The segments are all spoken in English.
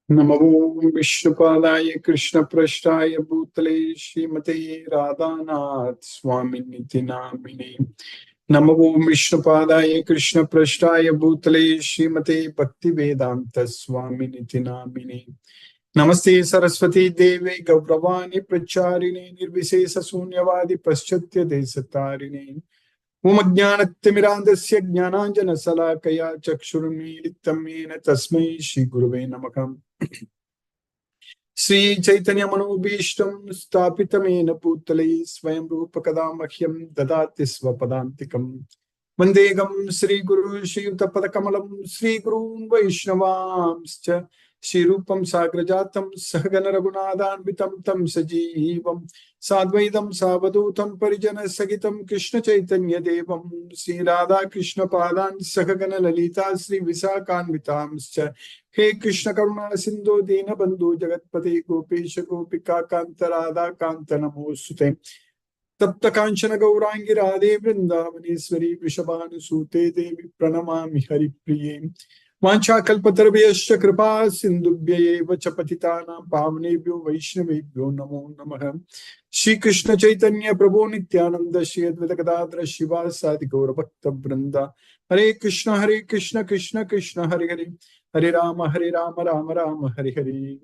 नमो विष्णुपादाय कृष्णप्रेष्ठाय भूतले श्रीमते राधानाथ स्वामिनिति नामिने। नमो विष्णुपादाय कृष्णप्रेष्ठाय भूतले श्रीमते भक्तिवेदांत स्वामिनिति नामिने। नमस्ते सरस्वती देवे गौरवाणी प्रचारिणे निर्विशेष शून्यवादी पश्चात्य देशतारिणे। ओमज्ञानतिमिरान्धस्य ज्ञानाञ्जनशलाकया चक्षुरुन्मीलितं येन तस्मै श्रीगुरुवे नमः। श्री चैतन्य मनोभीष्टं स्थापितमेन भूतले स्वयं रूप कदा मह्यं ददाति स्वपदान्तिकं। वन्देऽहं श्रीगुरु श्रीयुतपदकमलं श्रीगुरून् वैष्णवांश्च श्रीरूपं साग्रजातं सहगण रघुनाथान्वितं तं सजीवं साद्वैतं सावधूतं परिजनसहितं कृष्ण चैतन्य देवं श्रीराधा कृष्ण पादान् सहगण ललिता श्री विशाखान्वितांश्च। हे कृष्ण करुणा सिंधु दीन बंधु जगतपति गोपेश गोपिका कांत राधा कांत नमोस्तुते। तप्त कांचन गौरांगी राधे वृंदावनेश्वरी वृषभानुसूते देवी प्रणमामि हरिप्रिये। वाञ्छाकल्पतरुभ्यश्च कृपा सिन्धुभ्यैव च पतितानां पावनेभ्यो वैष्णवेभ्यो नमो नमः। श्री कृष्ण चैतन्य प्रभु नित्यानंद श्री अद्वैत गदाधर शिवासादि गौरभक्त वृंदा। हरे कृष्ण कृष्ण कृष्ण हरे हरे, हरे राम राम राम हरे हरे।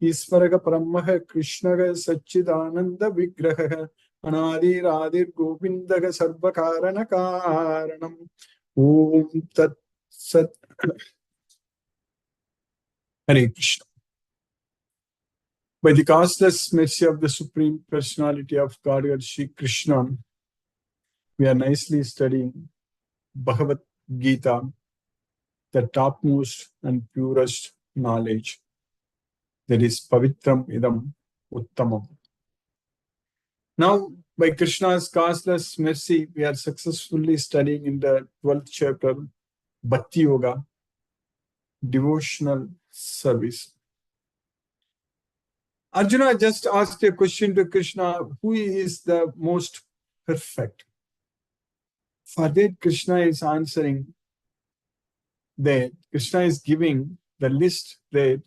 ईश्वर परमः कृष्ण सच्चिदानंद विग्रह अनादिरादिर् गोविंद सर्वकारण कारणम। ओम तत्सत्। Hare Krishna. By the causeless mercy of the Supreme Personality of Godhead, Shri Krishna, we are nicely studying Bhagavad Gita, the topmost and purest knowledge. That is Pavitram Idam Uttamam. Now, by Krishna's causeless mercy, we are successfully studying in the 12th chapter, Bhakti Yoga, devotional service. Arjuna just asked a question to Krishna, who is the most perfect? For that, Krishna is answering that Krishna is giving the list that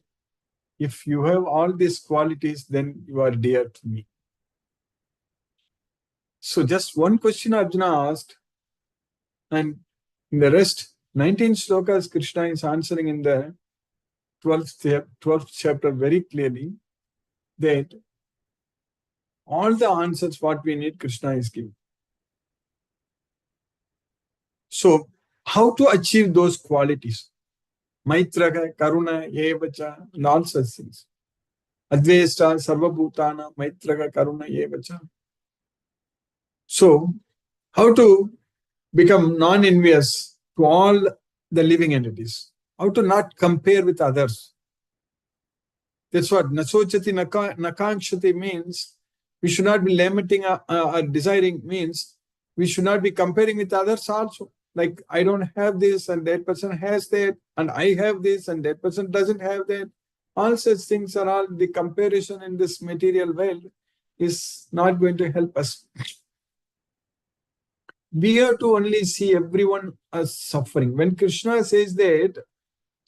if you have all these qualities, then you are dear to me. So just one question Arjuna asked, and in the rest, 19 slokas, Krishna is answering in the 12th chapter very clearly that all the answers what we need, Krishna is giving. So, how to achieve those qualities? Maitraga, Karuna, Yevacha, and all such things. Advesta, Sarvabhutana, Maitraga, Karuna, Yevacha. So, how to become non-envious to all the living entities? How to not compare with others? That's what Nasochati Nakanshati means. We should not be lamenting or desiring, means we should not be comparing with others also. Like, I don't have this and that person has that, and I have this and that person doesn't have that. All such things are all the comparison in this material world is not going to help us. We have to only see everyone as suffering. When Krishna says that,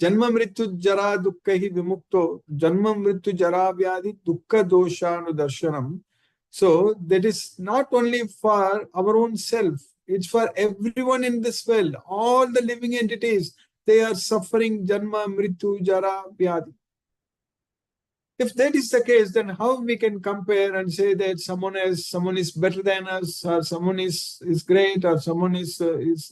Janma mrityu jara dukkha hi vimukto, Janma mrityu jara vyadi dukkha doshanu darshanam. So that is not only for our own self, it's for everyone in this world. All the living entities, they are suffering Janma mrityu jara vyadi. If that is the case, then how we can compare and say that someone is better than us, or someone is great, or someone is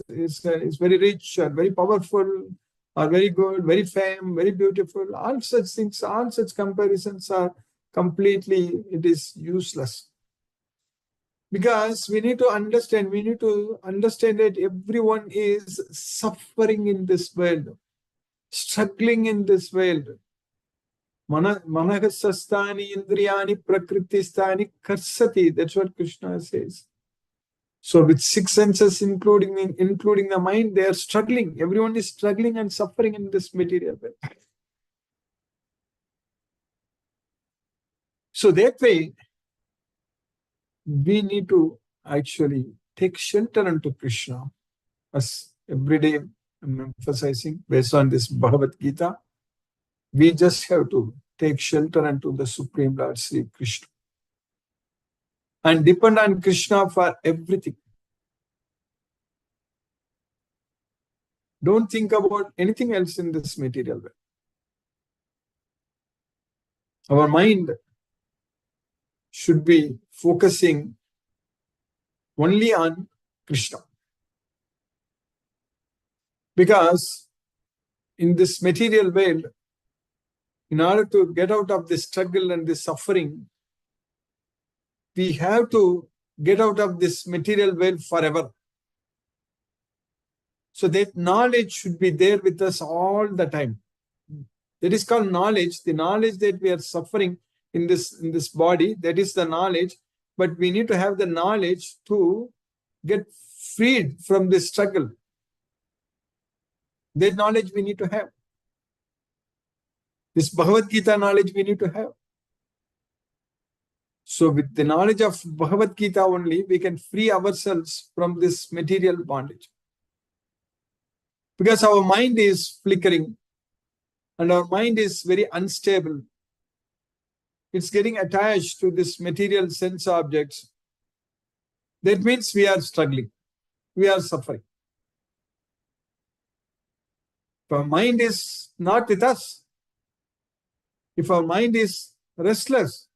very rich, or very powerful, or very good, very fame, very beautiful. All such things, all such comparisons are completely, it is useless. Because we need to understand that everyone is suffering in this world, struggling in this world. Manahasastani indriyani prakristani karsati. That's what Krishna says. So with 6 senses, including the mind, they are struggling. Everyone is struggling and suffering in this material world. So that way, we need to actually take shelter unto Krishna. As every day I'm emphasizing, based on this Bhagavad Gita, We just have to take shelter unto the Supreme Lord Sri Krishna and depend on Krishna for everything. Don't think about anything else in this material world. Our mind should be focusing only on Krishna. Because in this material world, in order to get out of this struggle and this suffering, we have to get out of this material world forever. So that knowledge should be there with us all the time. That is called knowledge. The knowledge that we are suffering in this body, that is the knowledge. But we need to have the knowledge to get freed from this struggle. That knowledge we need to have. This Bhagavad Gita knowledge we need to have. So with the knowledge of Bhagavad Gita only, we can free ourselves from this material bondage. Because our mind is flickering and our mind is very unstable. It's getting attached to this material sense objects. That means we are struggling. We are suffering. If our mind is not with us, if our mind is restless,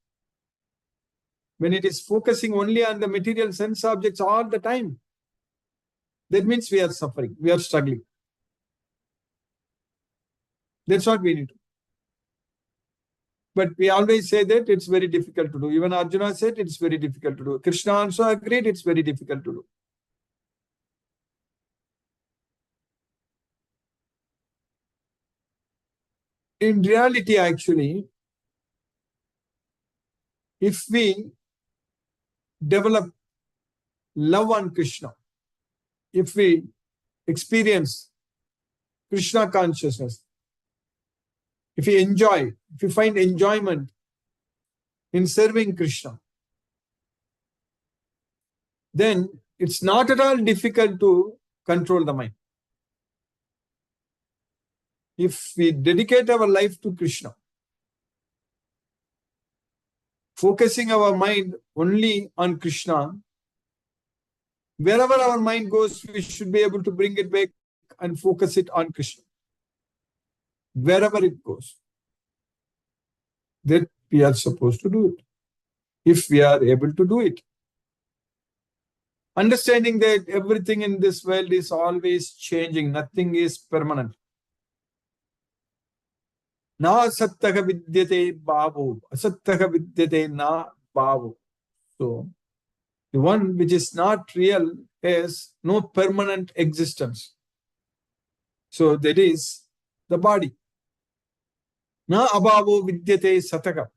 when it is focusing only on the material sense objects all the time, that means we are suffering, we are struggling. That's what we need to do. But we always say that it's very difficult to do. Even Arjuna said it's very difficult to do. Krishna also agreed it's very difficult to do. In reality, actually, if we develop love on Krishna, if we experience Krishna consciousness, if we enjoy, if we find enjoyment in serving Krishna, then it's not at all difficult to control the mind. If we dedicate our life to Krishna, focusing our mind only on Krishna, wherever our mind goes, we should be able to bring it back and focus it on Krishna. Wherever it goes, that we are supposed to do it, if we are able to do it. Understanding that everything in this world is always changing, nothing is permanent. Na asattaha vidyate bhavo, asattaha vidyate na bhavo. So, the one which is not real has no permanent existence. So, that is the body. Na abhavo vidyate sataka.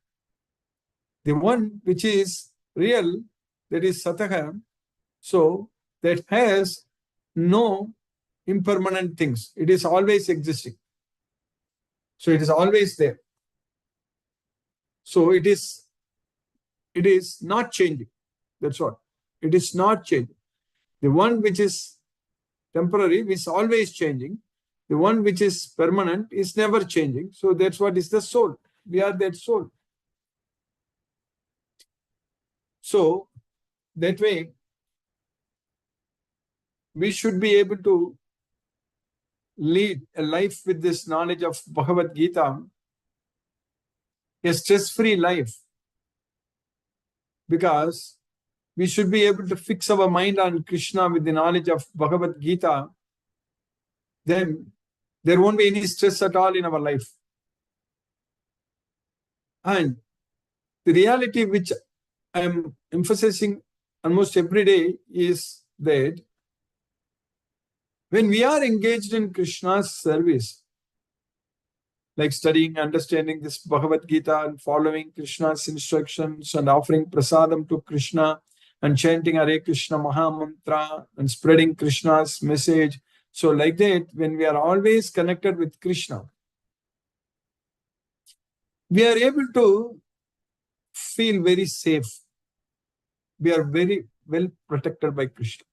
The one which is real, that is sataka, so that has no impermanent things. It is always existing. So it is always there. So it is not changing. That's what. It is not changing. The one which is temporary is always changing. The one which is permanent is never changing. So that's what is the soul. We are that soul. So that way, we should be able to lead a life with this knowledge of Bhagavad Gita, a stress-free life, because we should be able to fix our mind on Krishna with the knowledge of Bhagavad Gita. Then there won't be any stress at all in our life. And the reality which I am emphasizing almost every day is that when we are engaged in Krishna's service, like studying, understanding this Bhagavad Gita and following Krishna's instructions and offering prasadam to Krishna and chanting Hare Krishna Maha Mantra and spreading Krishna's message. So like that, when we are always connected with Krishna, we are able to feel very safe. We are very well protected by Krishna.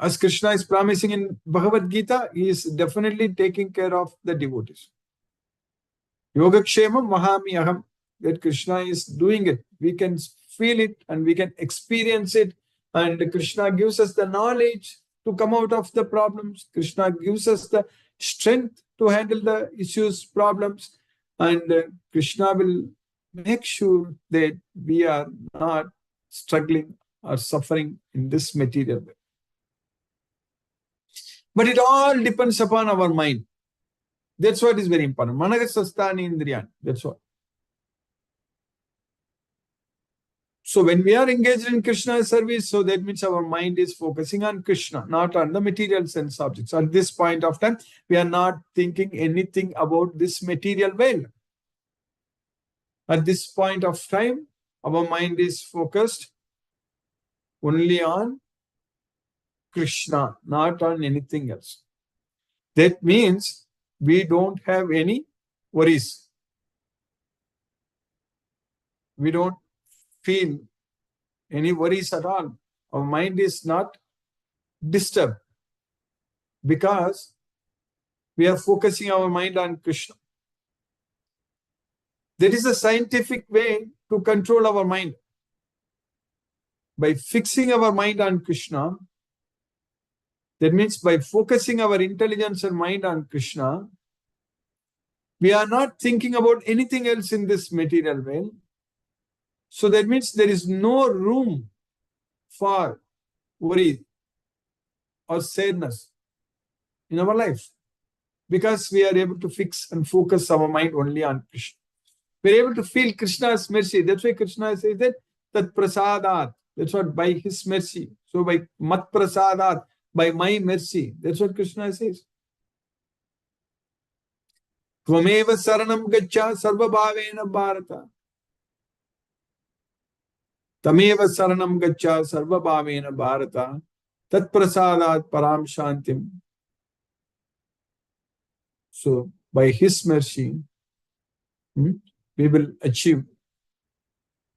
As Krishna is promising in Bhagavad Gita, he is definitely taking care of the devotees. Yogakshemam mahami aham. That Krishna is doing it. We can feel it and we can experience it. And Krishna gives us the knowledge to come out of the problems. Krishna gives us the strength to handle the issues, problems. And Krishna will make sure that we are not struggling or suffering in this material way. But it all depends upon our mind. That's what is very important. Managasastani indriyan. That's what. So when we are engaged in Krishna's service, so that means our mind is focusing on Krishna, not on the material sense objects. At this point of time, we are not thinking anything about this material world. At this point of time, our mind is focused only on Krishna, not on anything else. That means we don't have any worries. We don't feel any worries at all. Our mind is not disturbed because we are focusing our mind on Krishna. There is a scientific way to control our mind. By fixing our mind on Krishna, that means by focusing our intelligence and mind on Krishna, we are not thinking about anything else in this material world. So that means there is no room for worry or sadness in our life because we are able to fix and focus our mind only on Krishna. We are able to feel Krishna's mercy. That's why Krishna says that prasadat. That's what, by his mercy. So by mat prasadat, by my mercy. That's what Krishna says. Tvameva saranam gaccha sarva bhavena bharata. Tameva saranam gaccha sarva bhavena bharata. Tat prasadat param shantim. So by his mercy, we will achieve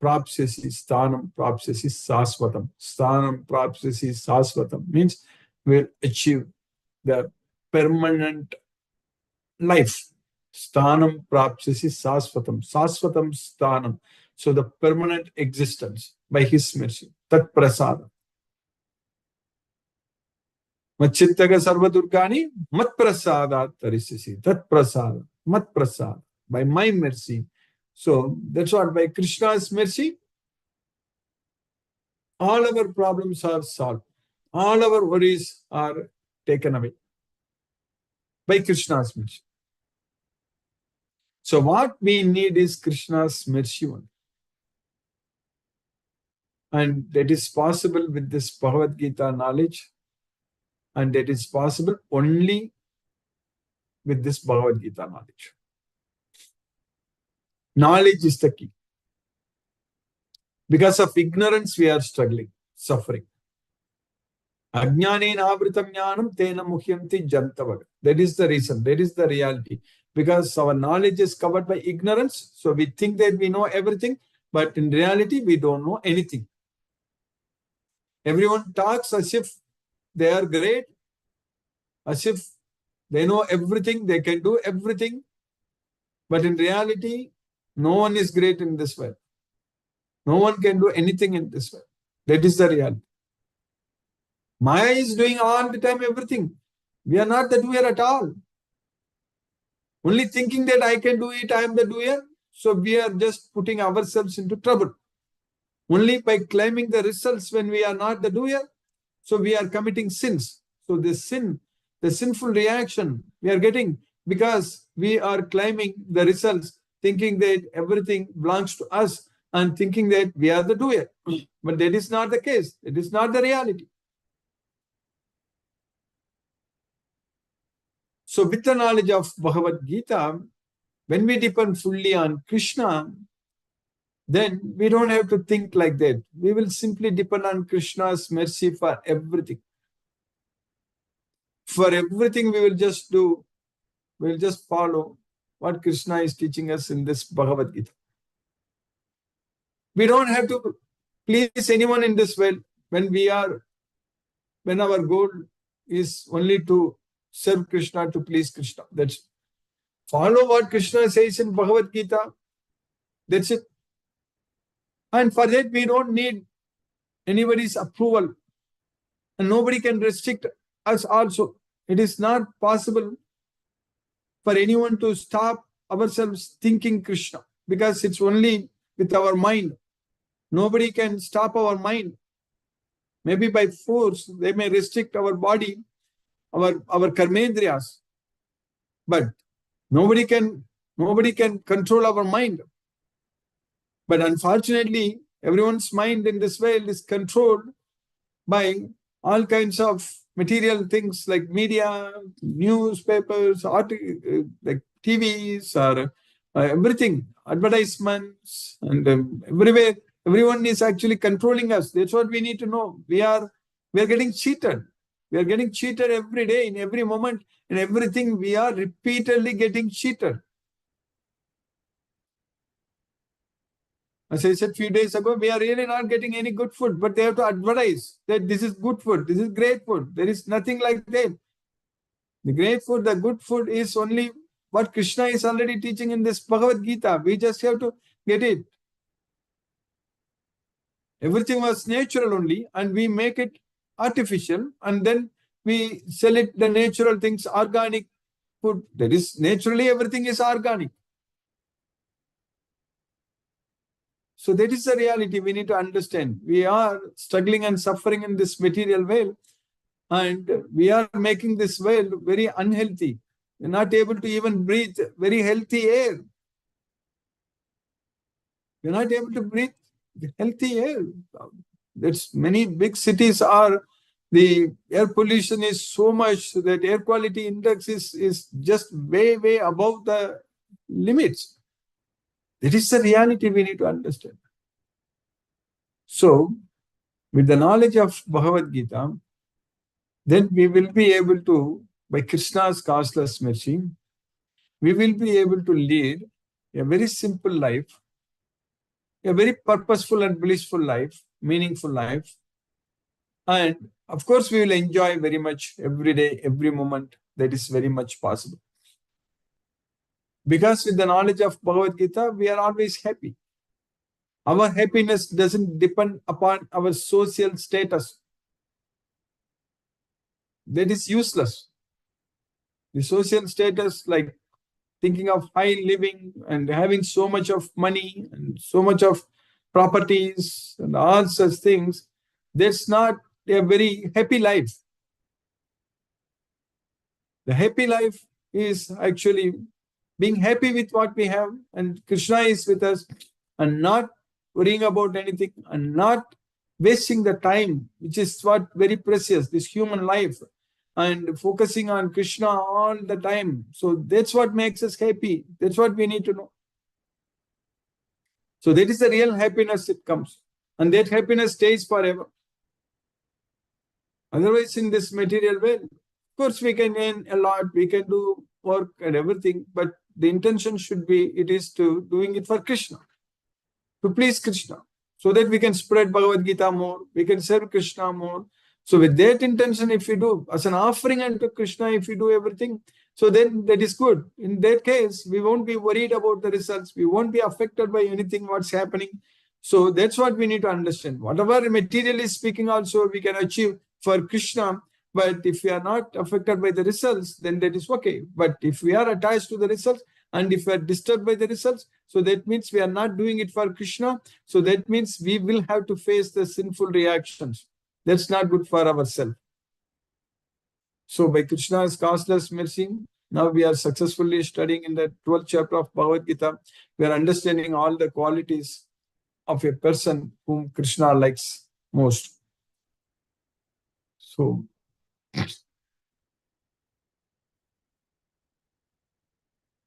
prapsyasi sthanam, prapsyasi sasvatam. Sthanam, prapsyasi sasvatam means we will achieve the permanent life. Sthanam, prapsyasi sasvatam. Sasvatam sthanam. So the permanent existence by his mercy. Tat prasada. Machittaga sarva durgani mat prasadat tarisisi. Tat prasada. Mat prasada. By my mercy. So that's what, by Krishna's mercy, all our problems are solved. All our worries are taken away by Krishna's mercy. So what we need is Krishna's mercy only. And that is possible with this Bhagavad Gita knowledge. And that is possible only with this Bhagavad Gita knowledge. Knowledge is the key. Because of ignorance, we are struggling, suffering. Ajnanena avritam jnanam tena muhyanti jantavaga. That is the reason. That is the reality. Because our knowledge is covered by ignorance. So we think that we know everything. But in reality, we don't know anything. Everyone talks as if they are great. As if they know everything. They can do everything. But in reality, no one is great in this world. No one can do anything in this world. That is the reality. Maya is doing all the time everything. We are not the doer at all. Only thinking that I can do it, I am the doer. So we are just putting ourselves into trouble. Only by claiming the results when we are not the doer, so we are committing sins. So the sin, the sinful reaction we are getting because we are claiming the results, thinking that everything belongs to us and thinking that we are the doer. But that is not the case. It is not the reality. So with the knowledge of Bhagavad Gita, when we depend fully on Krishna, then we don't have to think like that. We will simply depend on Krishna's mercy for everything. For everything we will just do, we will just follow what Krishna is teaching us in this Bhagavad Gita. We don't have to please anyone in this world when we are when our goal is only to serve Krishna, to please Krishna. That's it. Follow what Krishna says in Bhagavad Gita. That's it. And for that, we don't need anybody's approval. And nobody can restrict us also. It is not possible for anyone to stop ourselves thinking Krishna, because it's only with our mind. Nobody can stop our mind. Maybe by force, they may restrict our body, our karmendriyas. But nobody can control our mind. But unfortunately, everyone's mind in this world is controlled by all kinds of material things like media, newspapers, like TVs, or everything, advertisements, and everywhere. Everyone is actually controlling us. That's what we need to know. We are getting cheated. We are getting cheated every day, in every moment, in everything. We are repeatedly getting cheated. As I said a few days ago, we are really not getting any good food, but they have to advertise that this is good food, this is great food. There is nothing like that. The great food, the good food is only what Krishna is already teaching in this Bhagavad Gita. We just have to get it. Everything was natural only, and we make it artificial, and then we sell it, the natural things, organic food. That is, naturally everything is organic. So that is the reality we need to understand. We are struggling and suffering in this material world, and we are making this world very unhealthy. We're not able to even breathe very healthy air. We're not able to breathe healthy air. That's many big cities are, the air pollution is so much that air quality index is just way above the limits. That is the reality we need to understand. So, with the knowledge of Bhagavad Gita, then we will be able to, by Krishna's causeless mercy, we will be able to lead a very simple life, a very purposeful and blissful life, meaningful life. And of course, we will enjoy very much every day, every moment. That is very much possible. Because with the knowledge of Bhagavad Gita, we are always happy. Our happiness doesn't depend upon our social status. That is useless. The social status, like thinking of high living and having so much of money and so much of properties and all such things, that's not a very happy life. The happy life is actually being happy with what we have, and Krishna is with us, and not worrying about anything, and not wasting the time, which is what very precious, this human life, and focusing on Krishna all the time. So that's what makes us happy. That's what we need to know. So that is the real happiness that comes, and that happiness stays forever. Otherwise, in this material world, of course, we can earn a lot, we can do work and everything, but the intention should be, it is to doing it for Krishna, to please Krishna, so that we can spread Bhagavad Gita more, we can serve Krishna more. So with that intention, if we do, as an offering unto Krishna, if we do everything, so then that is good. In that case, we won't be worried about the results. We won't be affected by anything what's happening. So that's what we need to understand. Whatever materially speaking also we can achieve for Krishna, but if we are not affected by the results, then that is okay. But if we are attached to the results, and if we are disturbed by the results, so that means we are not doing it for Krishna. So that means we will have to face the sinful reactions. That's not good for ourselves. So by Krishna's causeless mercy, now we are successfully studying in the 12th chapter of Bhagavad Gita. We are understanding all the qualities of a person whom Krishna likes most. So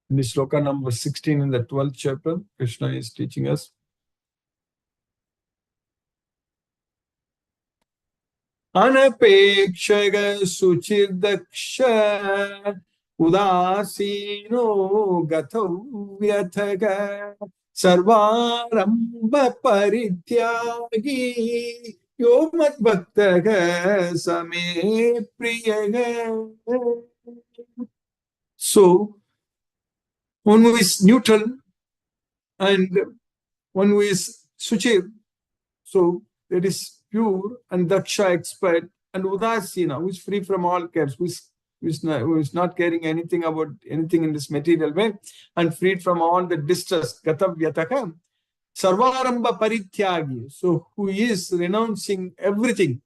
in the sloka number 16 in the 12th chapter, Krishna is teaching us. Anapekshaya suchirdaksha udasino gatau vyathaga sarvaramba parityagi Yo mat bhaktaga same priyaga. So, one who is neutral and one who is suchir, so that is pure and daksha expert, and udasina, who is free from all cares, who is not caring anything about anything in this material way, and freed from all the distress, gatavyataka, sarvaramba parityagi, so who is renouncing everything,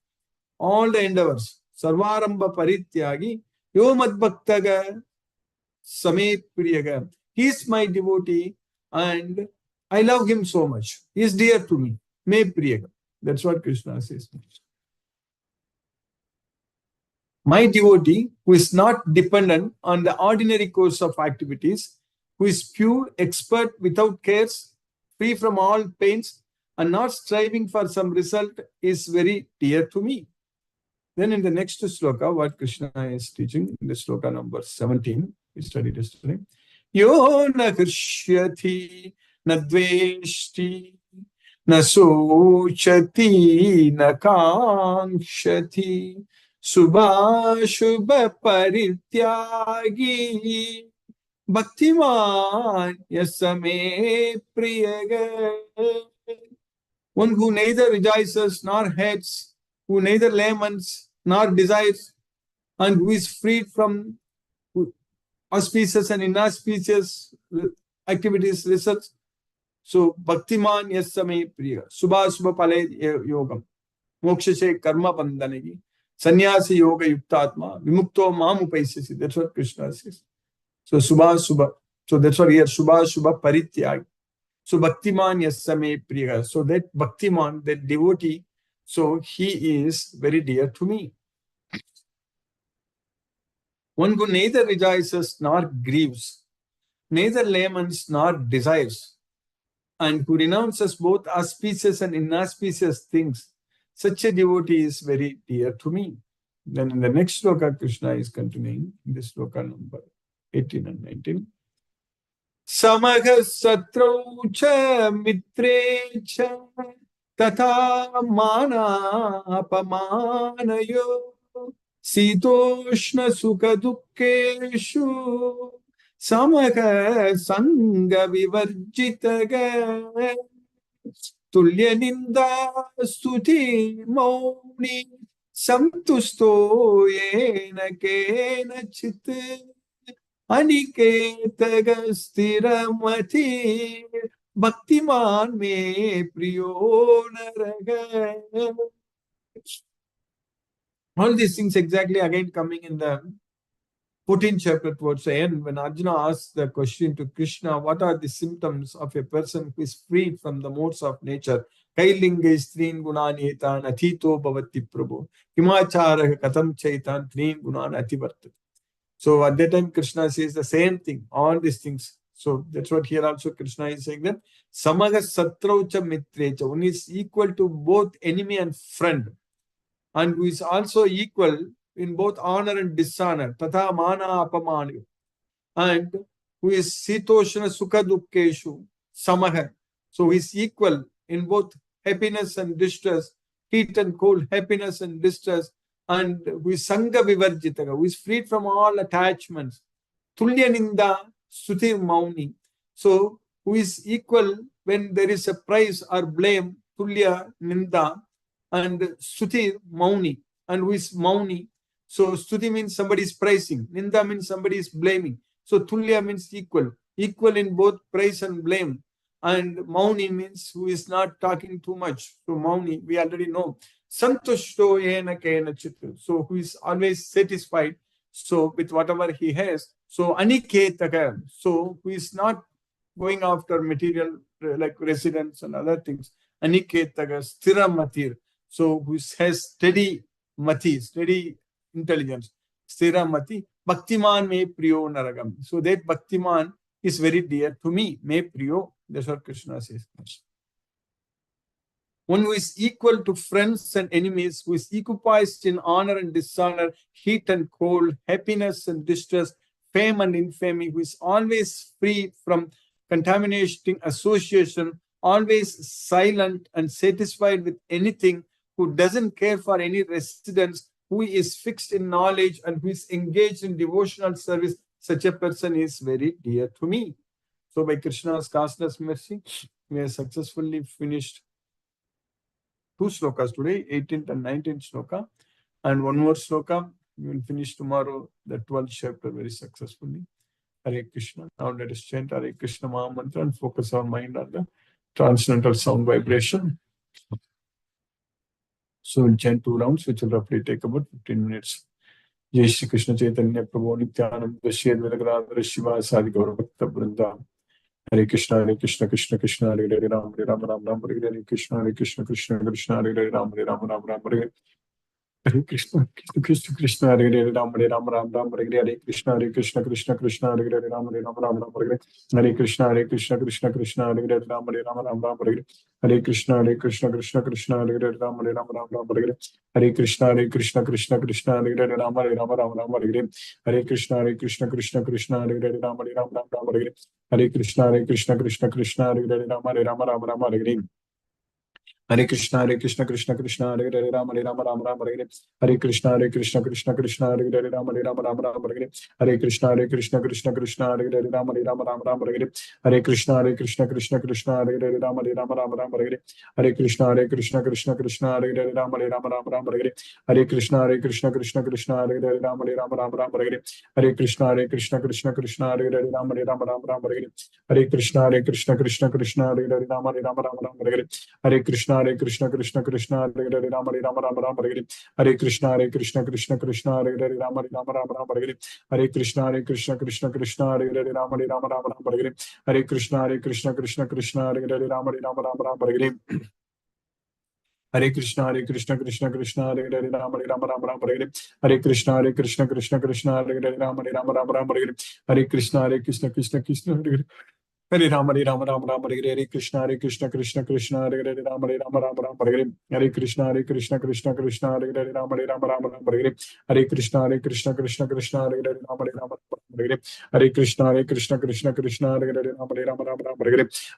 all the endeavors, sarvaramba parityagi, yo madbhaktaga same priyaga. He is my devotee and I love him so much. He is dear to me. Me priyaga. That's what Krishna says. My devotee, who is not dependent on the ordinary course of activities, who is pure, expert, without cares, free from all pains, and not striving for some result, is very dear to me. Then in the next sloka, what Krishna is teaching, in the sloka number 17, we studied yesterday. Yo na krishyati na dveshti na sochati na kankshati subha shubha parityagi bhaktiman yasame priyaga. One who neither rejoices nor hates, who neither laments nor desires, and who is freed from auspicious and inauspicious activities, results. So, Bhaktiman Yasame Priya, Subha Subha Pale Yogam, Moksha Karma Bandhanagi, Sannyasi Yoga Yuktatma, Vimukto Mamupaisasi. That's what Krishna says. So, Subha Subha. So, that's what here, Subha Subha Parityag. So, Bhaktiman Yasame Priya. So, that Bhaktiman, that devotee, so he is very dear to me. One who neither rejoices nor grieves, neither laments nor desires, and who renounces both auspicious and inauspicious things, such a devotee is very dear to me. Then in the next sloka, Krishna is continuing in this sloka number 18 and 19. Samaha satrau cha mitre cha tata mana apamanayo Sitoshna Sukha Dukkeshu Samaka Sangha Vivarjitaga Tulya Ninda Stuti Mauni Santusto Yena Kena Chit Aniketaga Stiramati Bhaktiman Me Priyo Naraga. All these things exactly again coming in the 14th chapter towards the end, when Arjuna asks the question to Krishna, what are the symptoms of a person who is freed from the modes of nature? Kailinga strin gunan etan athito bhavati prabhu. Himachara katam chaitan trin gunan ativartat. So at that time, Krishna says the same thing, all these things. So that's what here also Krishna is saying that Samaga Satraucha Mitrecha, one is equal to both enemy and friend, and who is also equal in both honor and dishonor, tatha mana apamanu, and who is sitoshna sukha dukkeshu, samaha. So he is equal in both happiness and distress, heat and cold, happiness and distress, and who is sangha vivarjitaga, who is freed from all attachments, tulya ninda suti mauni. So who is equal when there is a praise or blame, tulya ninda, and Stuti Mauni, and who is Mauni. So Stuti means somebody is praising, Ninda means somebody is blaming. So Tulya means equal, equal in both praise and blame. And Mauni means who is not talking too much. So Mauni, we already know. Santushto yena kena chitta. So who is always satisfied. So with whatever he has. So Aniketaka. So who is not going after material like residence and other things. Aniketaka, Sthiramatir. So who has steady mati, steady intelligence, stira mati, bhaktiman me priyo naragam. So that bhaktiman is very dear to me, me priyo. That's what Krishna says. One who is equal to friends and enemies, who is equipoised in honor and dishonor, heat and cold, happiness and distress, fame and infamy, who is always free from contaminating association, always silent and satisfied with anything, who doesn't care for any residence, who is fixed in knowledge and who is engaged in devotional service, such a person is very dear to me. So by Krishna's causeless mercy, we have successfully finished 2 slokas today, 18th and 19th sloka, and one more sloka. We will finish tomorrow, the 12th chapter, very successfully. Hare Krishna. Now let us chant Hare Krishna Maha Mantra and focus our mind on the transcendental sound vibration. So we'll chant 2 rounds, which will roughly take about 15 minutes. Jai Shri Krishna Chaitanya Prabhu Nityananda Shri Advaita Gadadhara Shiva Sadi Gaura Bhakta Vrinda. Hare Krishna Krishna Krishna Hare Hare Ram Ram Ram Ram Hare Hare Krishna Krishna Krishna Hare Hare Ram Ram Ram Hare Hare Krishna Krishna Krishna Hare Hare Ram Ram Hare Hare Krishna Krishna Krishna Hare Hare Ram Ram Hare Hare Krishna Krishna Krishna Hare Hare Ram Ram Hare Hare Krishna Krishna Krishna Hare Hare Ram Ram Hare Hare Krishna Krishna Krishna Hare Hare Ram Ram Hare Hare Krishna Krishna Krishna Hare Hare Ram Ram Hare Hare Krishna Krishna Krishna Hare Hare Ram Ram Hare Hare Hare Krishna Krishna Krishna Hare Hare Ram Ram Hare Hare Hare Krishna Krishna Krishna Hare Hare Ram Ram Hare Hare Hare Krishna Krishna Krishna Hare Hare Ram Ram Hare Hare Hare Krishna Krishna Krishna Hare Hare Ram Ram Hare Hare Hare Krishna Krishna Krishna Hare Hare Ram Ram Hare Hare Hare Krishna Krishna Krishna Hare Hare Ram Ram Hare Hare Hare Krishna Krishna Krishna Hare Hare Ram Ram Hare Hare Hare Krishna Krishna Krishna Hare Hare Ram Ram Hare Hare Hare Krishna Krishna Krishna Hare Hare Ram Ram Hare Hare Hare Krishna Krishna Krishna Hare Hare Ram Ram Hare Hare Hare Krishna Krishna Krishna Hare Hare Ram Ram Hare Hare Hare Krishna Krishna Krishna Hare Hare Ram Ram Hare Hare Hare Krishna Krishna Hare Hare Ram Hare Hare Hare Krishna Krishna Hare Hare Ram Hare Hare Hare Krishna Krishna Hare Hare Hare Ram Hare Hare Hare Krishna Krishna Hare Hare Ram Ram Hare Hare Hare Krishna Krishna Krishna Hare Hare Ram Ram Hare Hare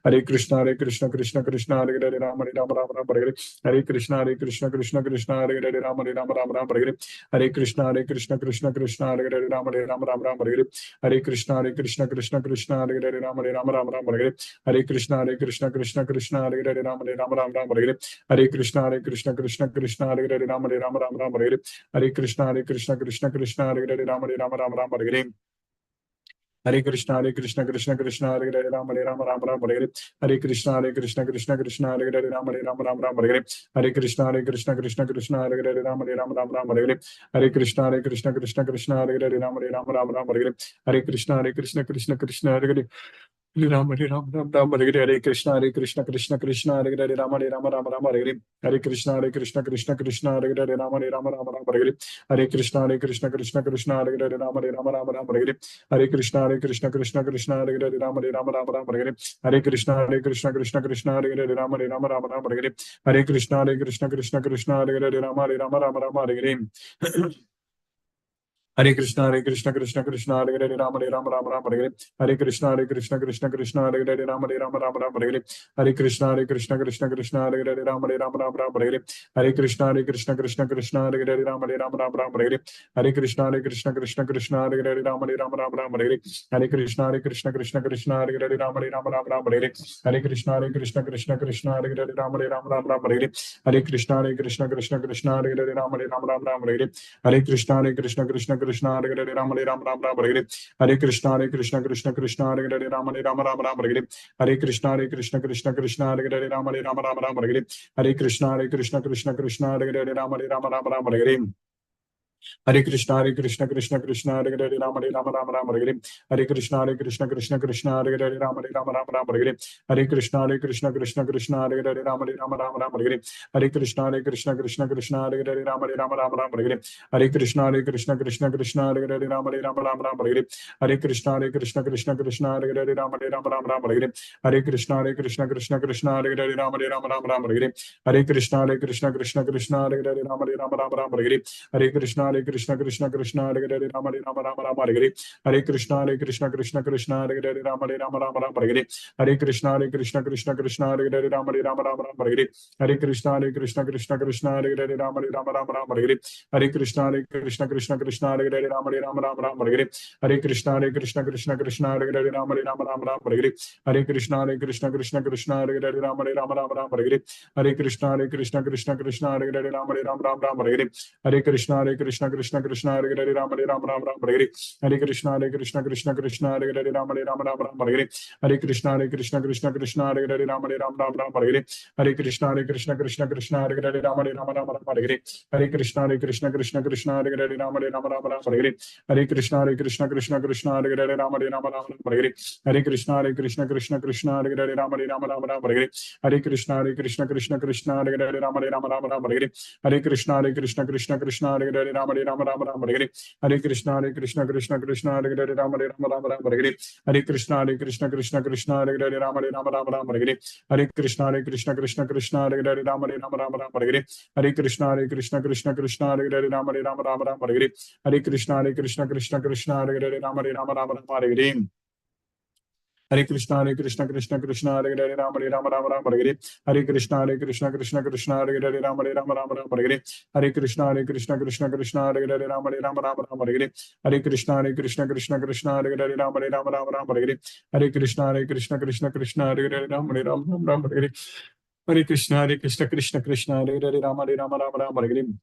Hare Krishna Krishna Hare Hare Ram Hare Hare Hare Krishna Krishna Hare Hare Ram Ram Hare Hare Hare Krishna Krishna Hare Hare Ram Ram Hare Hare Hare Krishna Krishna Hare Hare Ram Ram Hare Hare Hare Krishna Krishna Hare Hare Ram Ram Hare Hare Hare Krishna Krishna Hare Hare Ram Ram Hare Hare Hare Krishna Krishna Hare Hare Ram Hare Hare Hare Krishna Krishna Hare Hare Ram Ram Hare Hare Hare Krishna Krishna Hare Hare Ram Hare Hare Hare Krishna Krishna Hare Hare Ram Hare Hare Hare Krishna Krishna Hare Hare Ram Hare Hare Hare Krishna Krishna Hare Hare Ram Hare Hare Hare Krishna Krishna Hare Hare Ram Hare Hare Hare Krishna Krishna Hare Hare Ram Hare Hare Krishna Krishna Hare Hare Ram Hare Hare Hare Krishna Krishna Hare Hare Ram Hare Hare Hare Krishna Krishna Hare Hare Ram Hare Hare Hare Krishna Krishna Hare Hare Ram Hare Hare Hare Krishna Krishna Hare Hare Ram Hare Hare Hare Krishna Krishna Hare Hare Ram Hare Hare Hare Krishna Krishna Hare Hare Ram Hare Hare Hare Krishna Krishna Hare Hare Ram Hare Hare Hare Krishna Krishna Hare Hare Ram Hare Hare Hare Krishna Krishna Hare Hare Ram Hare Hare Hare Krishna Krishna Hare Hare Ram Hare Hare Hare Krishna Krishna Hare Hare Ram Hare Hare Hare Krishna Krishna Hare Hare Ram Hare Hare Hare Krishna Krishna Hare Hare Ram Hare Hare Hare Krishna Krishna Hare Hare Ram Hare Hare Krishna Krishna Hare Hare Ram Hare Hare Krishna Krishna Hare Hare Ram Hare Hare Krishna Krishna Hare Hare Ram Hare Hare Krishna Krishna Hare Hare Ram Hare Hare Krishna Krishna Hare Hare Ram Hare Hare Krishna Krishna Hare Hare Ram Hare Hare Krishna Krishna Hare Hare Ram Hare Hare Krishna Krishna Hare Hare Ram Hare Hare Krishna Krishna Hare Hare Ram Hare Hare Krishna Krishna Hare Hare Ram Hare Hare Krishna Krishna Hare Hare Ram Hare Hare Krishna Krishna Hare Hare Ram Hare Hare Krishna Hare Krishna Krishna Krishna Hare Hare Rama Rama Rama Rama Hare Hare Hare Krishna Krishna Krishna Hare Hare Rama Rama Rama Rama Hare Hare Hare Krishna Krishna Krishna Hare Hare Rama Rama Rama Rama Hare Hare Hare Krishna Krishna Krishna Hare Hare Rama Rama Rama Rama Hare Hare Hare Krishna Krishna Krishna Hare Hare Rama Rama Rama Rama Hare Hare Hare Krishna Krishna Krishna Hare Hare Rama Rama Rama Rama Hare Hare Hare Krishna Krishna Krishna Hare Hare Rama Rama Rama Rama Hare Hare Hare Krishna Krishna Krishna Hare Hare Rama Rama Rama Rama Hare Hare Hare Krishna Krishna Krishna Hare Hare Rama Rama Rama Rama Hare Hare Hare Krishna Krishna Krishna Hare Hare Rama Rama Rama Rama Hare Hare Hare Krishna Krishna Krishna Hare Hare Rama Rama Rama Rama Hare Hare Hare Krishna Krishna Krishna Hare Hare Rama Rama Rama Rama Hare Hare Hare Krishna Krishna Krishna Hare Hare Rama Rama Rama Rama Hare Hare Hare Krishna Krishna Krishna Hare Hare Rama Rama Rama Rama Hare Hare Hare Krishna Krishna Krishna Hare Hare Rama Rama Rama Rama Hare Hare Hare Krishna Krishna Krishna Hare Hare Rama Rama Rama Rama Hare Hare Hare Krishna Krishna Krishna Hare Hare Rama Rama Rama Rama Hare Hare Hare Krishna Krishna Hare Hare Rama Rama Rama Rama Hare Hare Hare Krishna Krishna Hare Hare Rama Rama Rama Rama Hare Hare Hare Krishna Krishna Hare Hare Rama Rama Rama Rama Hare Hare Hare Krishna Krishna Hare Hare Rama Rama Rama Rama Hare Hare Hare Krishna Krishna Hare Hare Rama Rama Rama Rama Hare Hare Hare Krishna Krishna Hare Hare Rama Rama Rama Rama Hare Hare Hare Krishna Krishna Hare Hare Rama Rama Rama Rama Hare Hare Hare Krishna Krishna Hare Hare Rama Rama Rama Rama Hare Hare Hare Krishna Krishna Hare Hare Rama Rama Rama Rama Hare Hare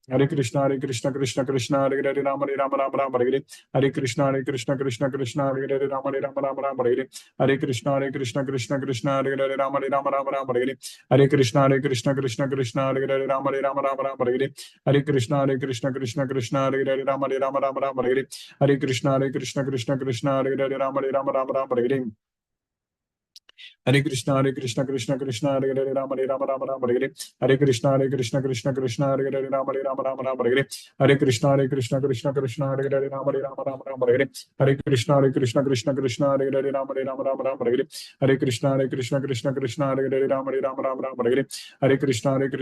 Hare Krishna Krishna Hare Hare Rama Rama Rama Hare Hare Hare Krishna Krishna Hare Hare Rama Rama Rama Hare Hare Hare Krishna Krishna Hare Hare Rama Rama Rama Rama Hare Hare Hare Krishna Krishna Hare Hare Rama Rama Rama Rama Hare Hare Hare Krishna Krishna Hare Hare Rama Rama Rama Rama Hare Hare Hare Krishna Krishna Hare Hare Rama Rama Rama Rama Hare Hare Hare Krishna Krishna Hare Hare Rama Rama Rama Rama Hare Hare Hare Krishna Krishna Hare Hare Rama Rama Rama Rama Hare Hare Hare Krishna Krishna Hare Hare Rama Rama Rama Rama Hare Hare Hare Krishna Krishna Hare Hare Rama Rama Rama Rama Hare Hare Hare Krishna Krishna Hare Hare Rama Rama Rama Rama Hare Hare Hare Krishna Krishna Hare Hare Rama Rama Rama Rama Hare Hare Hare Krishna Krishna Hare Hare Rama Rama Rama Rama Hare Hare Hare Krishna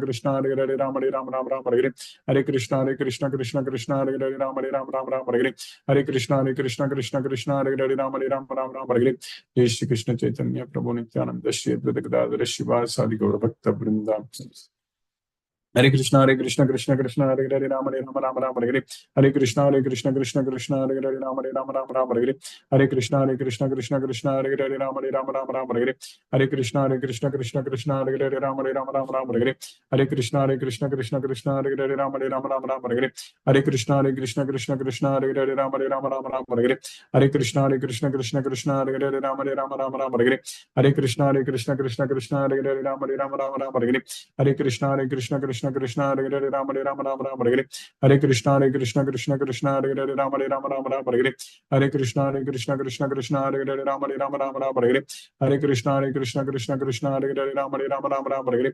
Krishna Hare Hare Rama Rama Rama Rama Hare Hare Hare Krishna Krishna Hare Hare Rama Rama Rama Rama Hare Hare Hare Krishna Krishna Hare Hare Rama Rama Rama Rama Hare Hare Jai Shri Krishna Chaitanya Prabhu Nityananda Shri Advaita Gadadhara Shivasadi Gaura Bhakta Vrinda Hare Krishna Krishna Hare Hare Rama Rama Rama Hare Hare Hare Krishna Krishna Hare Hare Rama Rama Rama Hare Hare Hare Krishna Krishna Hare Hare Rama Rama Rama Hare Hare Hare Krishna Krishna Hare Hare Rama Rama Rama Hare Hare Hare Krishna Krishna Hare Hare Rama Rama Rama Hare Hare Hare Krishna Krishna Hare Hare Rama Rama Rama Hare Hare Hare Krishna Krishna Hare Hare Rama Rama Rama Hare Hare Hare Krishna Krishna Hare Hare Rama Rama Rama Hare Hare Hare Krishna Krishna Hare Hare Rama Rama Rama Hare Hare Hare Krishna Krishna Hare Hare Rama Rama Rama Hare Hare Hare Krishna Krishna Hare Hare Rama Rama Rama Hare Hare Hare Krishna Krishna Hare Hare Rama Rama Rama Hare Hare Hare Krishna Krishna Hare Hare Rama Rama Rama Hare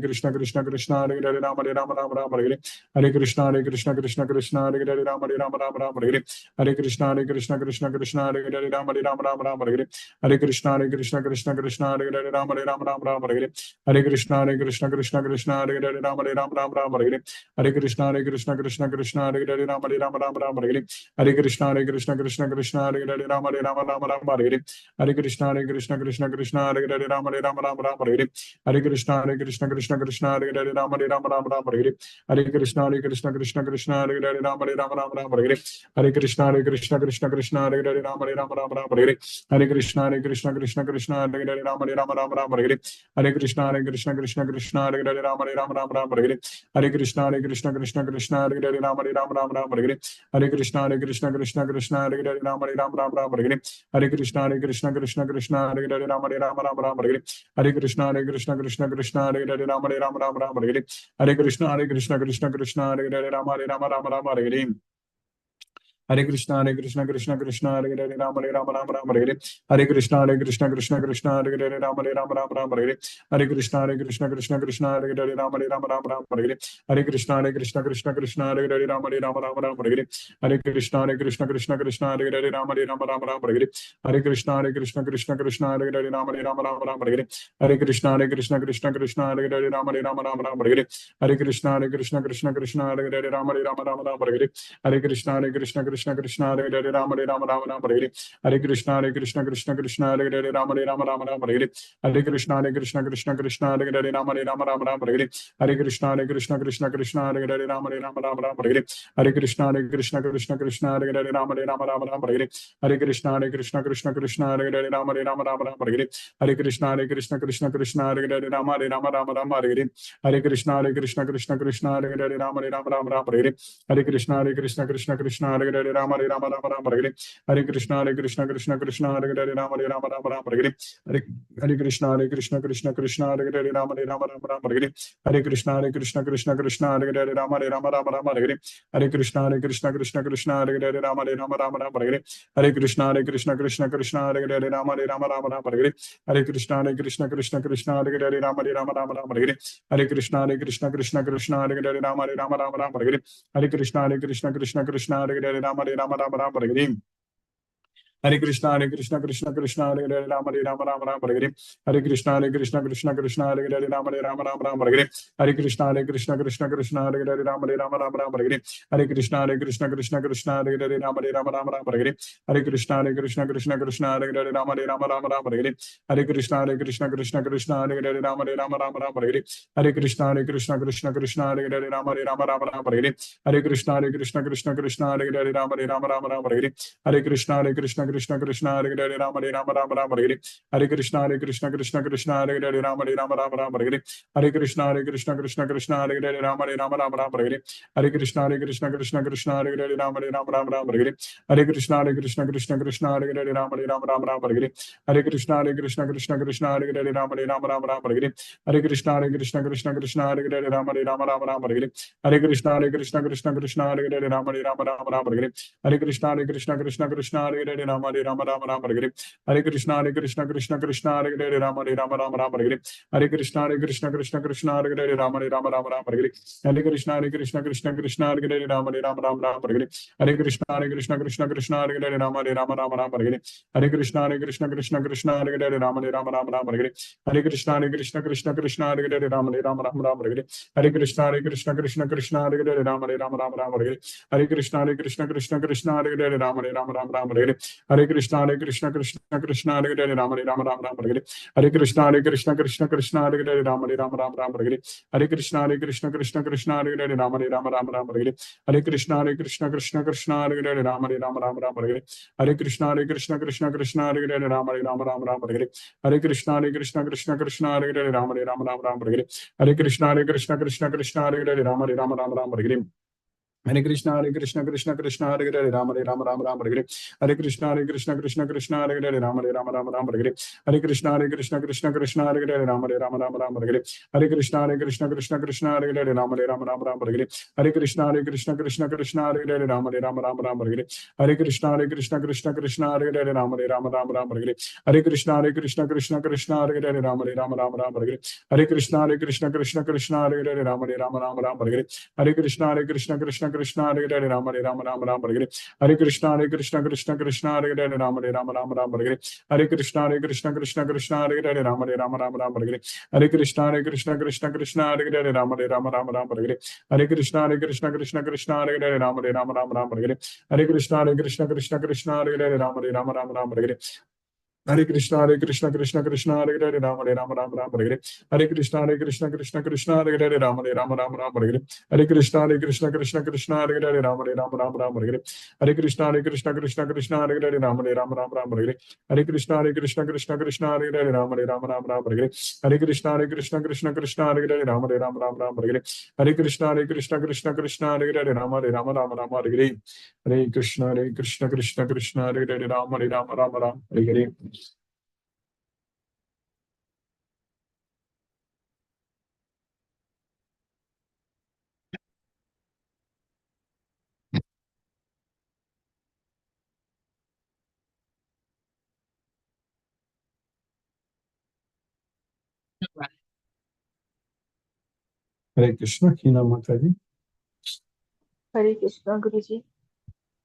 Hare Hare Krishna Krishna Hare Hare Rama Rama Rama Hare Hare Hare Krishna Krishna Hare Hare Rama Rama Rama Hare Hare Hare Krishna Krishna Hare Hare Rama Rama Rama Hare Hare Hare Krishna Krishna Hare Hare Rama Rama Rama Hare Hare Hare Krishna Krishna Hare Hare Rama Rama Rama Hare Hare Hare Krishna Krishna Hare Hare Rama Rama Rama Hare Hare Hare Krishna Krishna Hare Hare Rama Rama Rama Hare Hare Hare Krishna Krishna Hare Hare Rama Rama Rama Hare Hare Hare Krishna Krishna Hare Hare Rama Rama Rama Hare Hare Hare Krishna Krishna Hare Hare Rama Rama Rama Hare Hare Hare Krishna Krishna Hare Hare Rama Rama Rama Hare Hare Hare Krishna Krishna Hare Hare Rama Rama Hare Hare Hare Krishna Krishna Hare Hare Rama Rama Hare Hare Hare Krishna Krishna Hare Hare Rama Rama Hare Hare Hare Krishna Krishna Hare Hare Rama Rama Hare Hare Hare Krishna Krishna Hare Hare Rama Rama Hare Hare Hare Krishna Krishna Hare Rama Rama Hare Hare Hare Krishna Krishna Krishna Hare Hare Hare Rama Rama Rama Hare Hare Hare Krishna Krishna Krishna Hare Hare Rama Rama Rama Hare Hare Hare Krishna Krishna Krishna Hare Hare Rama Rama Rama Hare Hare Krishna Krishna Krishna Krishna Hare Hare Rama Rama Rama Hare Hare Krishna Krishna Krishna Krishna Hare Hare Rama Rama Rama Hare Hare Krishna Krishna Krishna Krishna Hare Hare Rama Rama Rama Hare Hare Krishna Krishna Krishna Krishna Hare Hare Rama Rama Hare Hare Krishna Krishna Krishna Krishna Hare Hare Rama Rama Hare Hare Krishna Krishna Krishna Hare Hare Rama Rama Hare Hare Krishna Krishna Krishna Krishna Hare Hare Rama Rama Hare Hare Krishna Krishna Krishna Krishna Hare Hare Rama Rama Hare Hare Krishna Krishna Krishna Krishna Hare Hare Rama Rama Hare Hare Krishna Krishna Krishna Krishna Hare Hare Rama Rama Hare Hare Krishna Krishna Krishna Krishna Hare Hare Rama Rama Hare Hare Krishna Krishna Krishna Krishna Hare Hare Rama Rama Hare Hare Krishna Krishna Krishna Krishna Hare Hare Rama Rama Hare Hare Krishna Krishna Krishna Krishna Hare Hare Rama Rama Hare Hare Krishna Krishna Krishna Krishna Hare Hare Rama Rama Hare Hare Krishna Krishna Krishna Krishna Hare Hare Rama Rama Hare Hare Krishna Krishna Krishna Krishna Hare Hare Rama Rama Hare Hare Krishna Krishna Krishna Krishna Hare Hare Rama Rama Hare Hare Krishna Krishna Krishna Krishna Hare Hare Rama Rama Hare Hare Krishna Krishna Krishna Krishna Hare Hare Rama Rama Hare Hare Krishna Krishna Krishna Krishna Hare Hare Rama Rama Hare Hare Krishna Krishna Krishna Krishna Hare Hare Rama Rama Hare Hare Krishna Krishna Krishna Hare Hare Rama Hare Hare Krishna Krishna Krishna Hare Hare Rama Rama Hare Hare Krishna Krishna Krishna Krishna Hare Hare Rama Rama Hare Hare Krishna Krishna Krishna Krishna Hare Hare Rama Hare Hare Krishna Krishna Krishna Krishna Hare Hare Rama Hare Hare Krishna Krishna Krishna Krishna Hare Hare Rama Hare Hare Krishna Krishna Krishna Krishna Hare Hare Rama Hare Hare Krishna Krishna Krishna Krishna Hare Hare Rama Hare Hare Krishna Krishna Krishna Hare Hare Rama Hare Hare Krishna Krishna Krishna Krishna Hare Hare Rama Hare Hare Krishna Krishna Krishna Krishna Hare Hare Rama Hare Hare Krishna Krishna Krishna Krishna Hare Hare Rama Hare Hare Krishna Krishna Krishna Krishna Hare Hare Rama Hare Hare Krishna Krishna Krishna Krishna Hare Hare Rama Hare Hare Krishna Krishna Krishna Krishna Hare Hare Rama Hare Hare Krishna Krishna Krishna Krishna Hare Hare Rama Hare Hare Krishna Krishna Krishna Krishna Hare Hare Rama Hare Hare Krishna Krishna Krishna Krishna Hare Hare Rama Hare Hare Krishna Krishna Krishna Krishna Hare Hare Rama Hare Hare Krishna Krishna Krishna Krishna Hare Hare Rama Hare Hare Krishna Krishna Krishna Krishna Hare Hare Rama Hare Hare Krishna Krishna Krishna Krishna Hare Hare Rama Hare Hare Krishna Krishna Krishna Krishna Hare Hare Rama Hare Hare Krishna Krishna Krishna Krishna Hare Hare Rama Hare Hare Krishna Krishna Krishna Krishna Hare Hare Rama Hare Hare Krishna Krishna Krishna Krishna Hare Hare Rama Hare Hare Krishna Krishna Krishna Krishna Hare Hare Rama Hare Hare Krishna Krishna Krishna Krishna Hare Hare Rama Hare Hare Krishna Krishna Krishna Krishna Hare Hare Rama Hare Hare Krishna Krishna Krishna Krishna Hare Hare Rama Hare Hare Krishna Krishna Krishna Krishna Hare Hare Rama Hare Hare Krishna Krishna Krishna Krishna Hare Hare Rama Hare Hare Krishna Krishna Krishna Hare Hare Rama Hare Hare Krishna Krishna Krishna Hare Hare Rama Hare Hare Krishna Krishna Krishna Krishna Hare Hare Rama Hare Hare Krishna Krishna Krishna Krishna Hare Hare Rama Hare Hare Krishna Krishna Krishna Krishna Hare Hare Rama Hare Hare Krishna Krishna Krishna Krishna Hare Hare Rama Hare Krishna Krishna Krishna Krishna Hare Hare Rama Hare Krishna Krishna Krishna Krishna Hare Hare Rama Hare Krishna Krishna Krishna Hare Hare Rama Hare Hare Krishna Krishna Krishna Krishna Hare Hare Rama Hare Hare Krishna Krishna Krishna Krishna Hare Hare Rama Hare Hare Krishna Krishna Krishna Krishna Hare Hare Rama Hare Hare Krishna Krishna Krishna Krishna Hare Hare Rama Hare Hare Krishna Krishna Krishna Krishna Hare Hare Rama Hare Hare Krishna Krishna Hare Hare Hare Hare Krishna Krishna Krishna Hare Hare Hare Krishna Krishna Krishna Krishna Hare Hare Hare Krishna Krishna Krishna Krishna Hare Hare Hare Krishna Krishna Krishna Krishna Hare Hare Hare Krishna Krishna Krishna Krishna Hare Hare Hare Krishna Krishna Krishna Krishna Hare Hare Hare Krishna Krishna Krishna Hare Hare Hare Hare Hare Krishna, Hina Mataji. Hare Krishna, Guruji.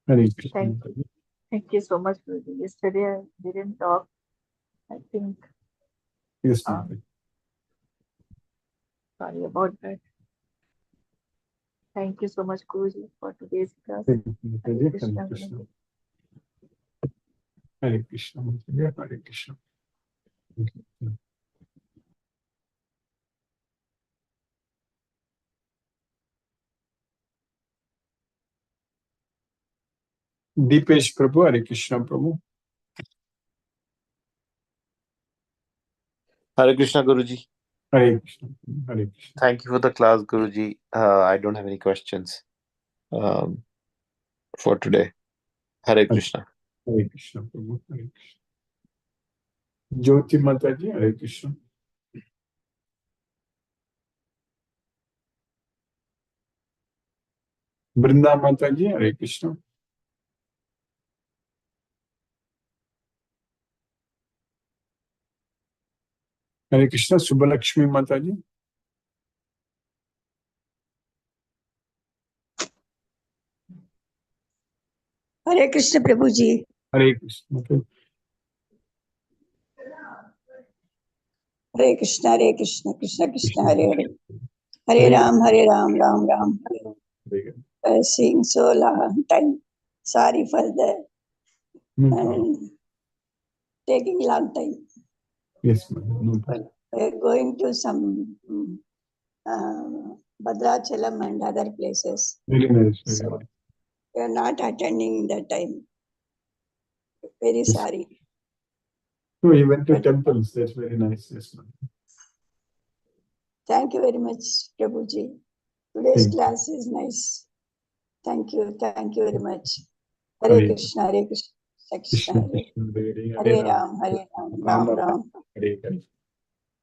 Hare Krishna Thank, Mataji. thank you so much, Guruji. Yesterday I didn't talk. I think, Yes, Mataji. sorry about that. Thank you so much, Guruji, for today's class. Thank you, Hare Mataji. Krishna, Hare Krishna. Guruji. Hare Krishna Mataji. Hare Krishna. Thank you. Deepesh Prabhu, Hare Krishna Prabhu. Hare Krishna, Guruji. Hare Krishna. Hare Krishna. Thank you for the class, Guruji. I don't have any questions for today. Hare Krishna. Hare Krishna Prabhu. Hare Krishna. Jyoti Mataji, Hare Krishna. Brinda Mataji, Hare Krishna. Hare Krishna, Subbalakshmi Mataji. Hare Krishna Prabhuji. Hare Krishna. Hare Krishna, Hare Krishna, Krishna Krishna, Hare Hare. Hare Ram, Ram Ram, Hare. Seeing so long time. Sorry for the taking long time. Yes, madam. No problem. We're going to some Bhadrachalam and other places. Very nice. Very So nice. we are not attending the time. Very Yes. sorry. No, you went to temples. That's very nice. Yes, madam. Thank you very much, Prabhuji. Today's class is nice. Thank you very much. Hare Krishna, Hare Krishna, Krishna Hare. Hare Ram, Ram Ram. Hare Hare.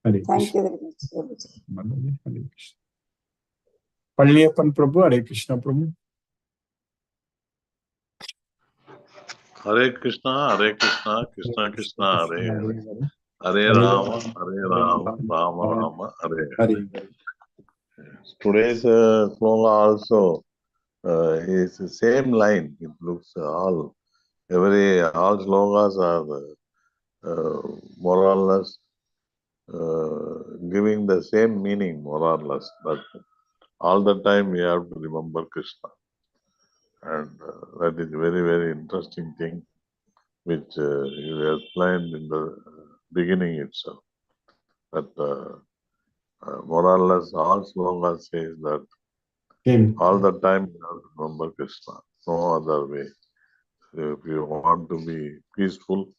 Hare Thank Krishna. you very much, Prabhuji. Hare Krishna. Palniappan Prabhu, Hare Krishna Prabhu. Hare Krishna, Krishna Krishna, Hare Hare. Hare Rama, Rama Rama, Hare Hare. Today's sloga also is the same line. It looks all slogas are more or less giving the same meaning, more or less. But all the time we have to remember Krishna, and that is very, very interesting thing, which you explained in the beginning itself. That more or less all slogas says that all the time you have to remember Krishna, no other way. If you want to be peaceful,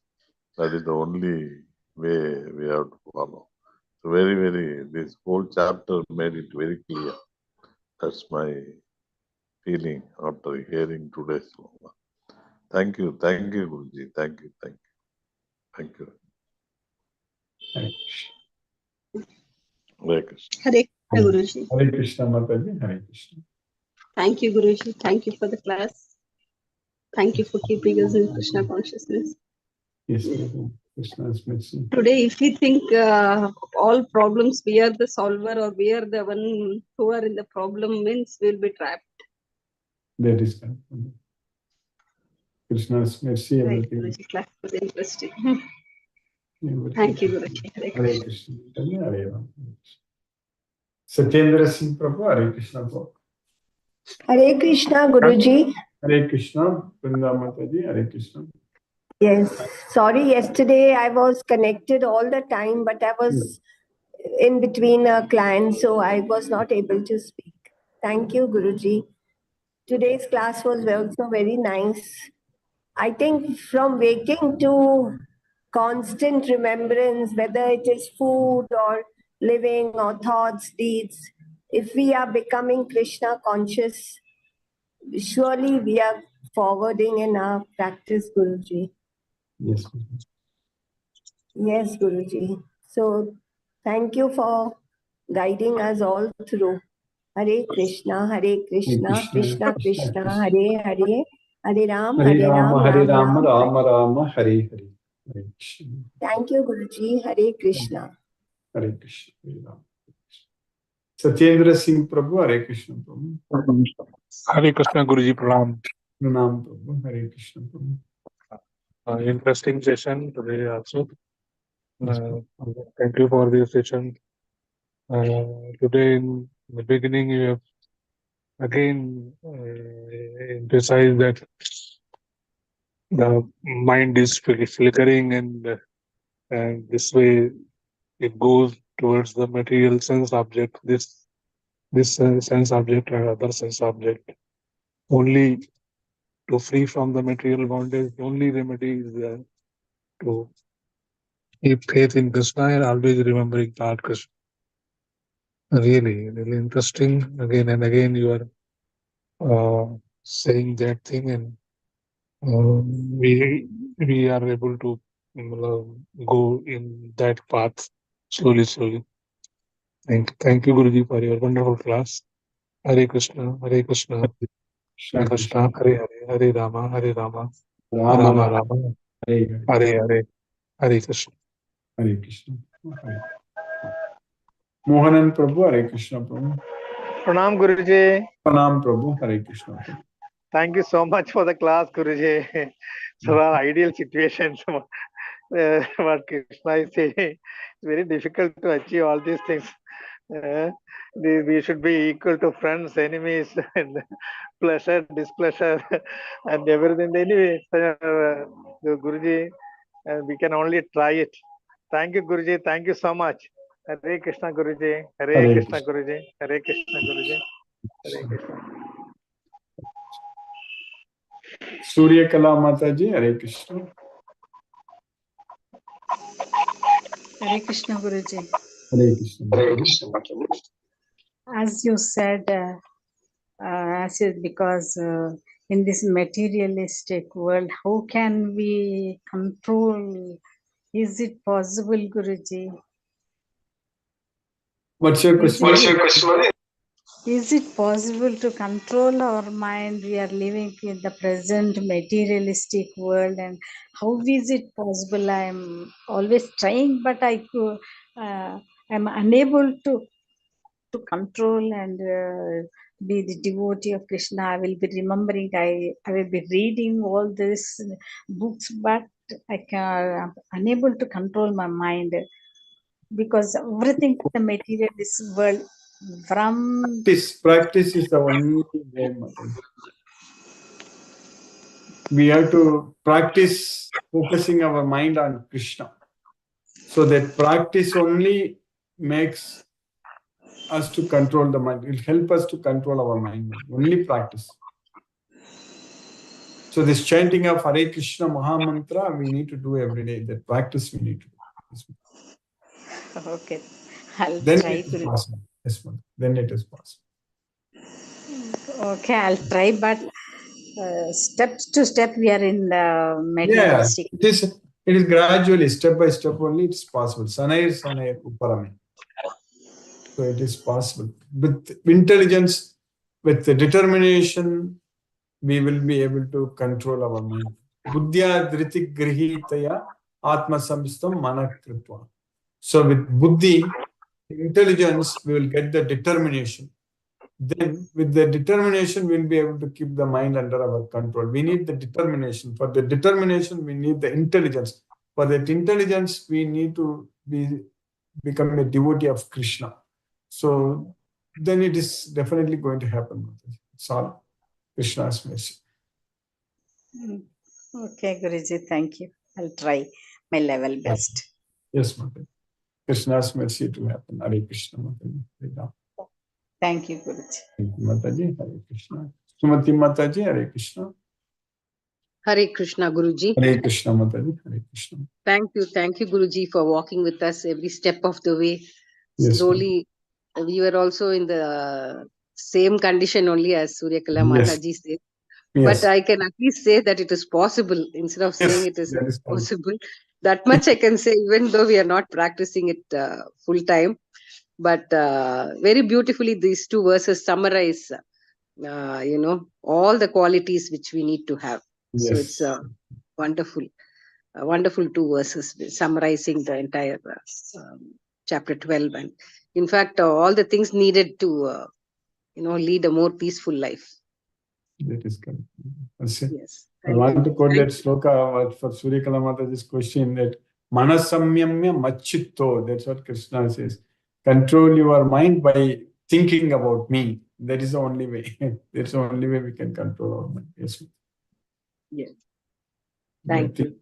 that is the only way we have to follow. So very, very, this whole chapter made it very clear. That's my feeling after hearing today's slogan. Thank you, Guruji. Thank you. Thank you. Hare Krishna. Hare Krishna, Guruji. Hare Krishna Mataji. Hare Krishna. Thank you, Guruji. Thank you for the class. Thank you for keeping us in Krishna consciousness. Yes, madam. Krishna's mercy. Today, if we think all problems, we are the solver or we are the one who are in the problem, means we'll be trapped. That is correct. Krishna's mercy, Right, everything. Guruji. Class was interesting. Everything. Thank you, Guruji. Hare Hare Krishna. Krishna. Hare Ram. Satyendra Singh Prabhu, Hare Krishna Prabhu. Hare Krishna, Guruji. Hare Krishna, Vrinda Mataji, Hare Krishna. Yes, sorry, yesterday I was connected all the time, but I was in between a client, so I was not able to speak. Thank you, Guruji. Today's class was also very nice. I think from waking to constant remembrance, whether it is food or living or thoughts, deeds, if we are becoming Krishna conscious, surely we are forwarding in our practice, Guruji. Yes. Yes, Guruji. So thank you for guiding us all through. Hare Krishna, Krishna Krishna, Krishna, Hare Hare, Hare Ram, Hare Ram, Rama, Hare Ram Rama, Ram. Rama Rama, Hare Hare. Hare Krishna. Thank you, Guruji. Hare Krishna. Hare Krishna. Hare Rama. Satyendra Singh Prabhu, Hare Krishna Prabhu. Hare Krishna Guruji Pranam. Pranam Prabhu, Hare Krishna Prabhu. Interesting session today also. Thank you for this session. Today in the beginning you have again emphasized that the mind is flickering and this way it goes towards the material sense object, this sense object and other sense object. Only to free from the material bondage, the only remedy is to keep faith in Krishna and always remembering Lord Krishna. Really interesting. Again and again you are saying that thing, and we are able to go in that path slowly. Thank you, Guruji, for your wonderful class. Hare Krishna, Hare Krishna, Krishna Krishna, Hare Hare, Hare Rama, Rama Rama, Hare Hare Hare Krishna. Hare Krishna. Hare. Mohanan Prabhu, Hare Krishna Prabhu. Pranam Guruji. Pranam Prabhu, Hare Krishna Prabhu. Thank you so much for the class, Guruji. So ideal situations. What Krishna is saying, it's very difficult to achieve all these things. We should be equal to friends, enemies, and pleasure, displeasure, and everything. Anyway, Guruji, we can only try it. Thank you, Guruji. Thank you so much. Hare Krishna, Guruji. Hare Krishna, Guruji. Hare Krishna, Guruji. Hare Krishna. Surya Kala Mataji, Hare Krishna. Hare Krishna Guruji. Hare Krishna. Hare Krishna. As you said, because in this materialistic world, how can we control? Is it possible, Guruji? What's your question? Is it possible to control our mind? We are living in the present materialistic world, and how is it possible? I'm always trying, but I'm unable to control and be the devotee of Krishna. I will be remembering. I will be reading all these books, but I'm unable to control my mind because everything the materialist world. From Practice is the only way, Mataji. We have to practice focusing our mind on Krishna. So that practice only makes us to control the mind. It will help us to control our mind. Only practice. So this chanting of Hare Krishna Maha Mantra, we need to do every day. That practice we need to do. Okay, I'll Then try it is to. possible. Yes, ma'am. Then it is possible. Okay, I'll try, but step to step we are in the materialistic. Yeah, it is gradually, step by step only it's possible. Sanayir Uparame. So it is possible. With intelligence, with the determination, we will be able to control our mind. Buddhya dhriti grihitaya atma samstam manakritva. So with buddhi, intelligence, we will get the determination. Then with the determination, we'll be able to keep the mind under our control. We need the determination. For the determination, we need the intelligence. For that intelligence, we need to become a devotee of Krishna. So then it is definitely going to happen. It's all Krishna's mercy. Okay, Guruji, thank you. I'll try my level best. Yes, Mataji. Krishna's mercy to happen. Hare Krishna, Mataji. Thank you, Guruji. Thank you, Mataji. Hare Krishna. Sumati Mataji, Hare Krishna. Hare Krishna, Guruji. Hare Krishna, Mataji. Hare Krishna. Thank you, Guruji, for walking with us every step of the way. Yes, Slowly, we were also in the same condition only as Suryakala Mataji said. Yes. But I can at least say that it is possible instead of saying it is possible. That much I can say, even though we are not practicing it full time. But very beautifully, these two verses summarize, all the qualities which we need to have. Yes. So it's wonderful two verses summarizing the entire chapter 12 and In fact, all the things needed to, lead a more peaceful life. That is correct. Yes. I want to quote that sloka for Suryakala Mataji's question that Manasamyamya Machitto. That's what Krishna says. Control your mind by thinking about me. That is the only way. That's the only way we can control our mind. Yes. Yes. Thank you.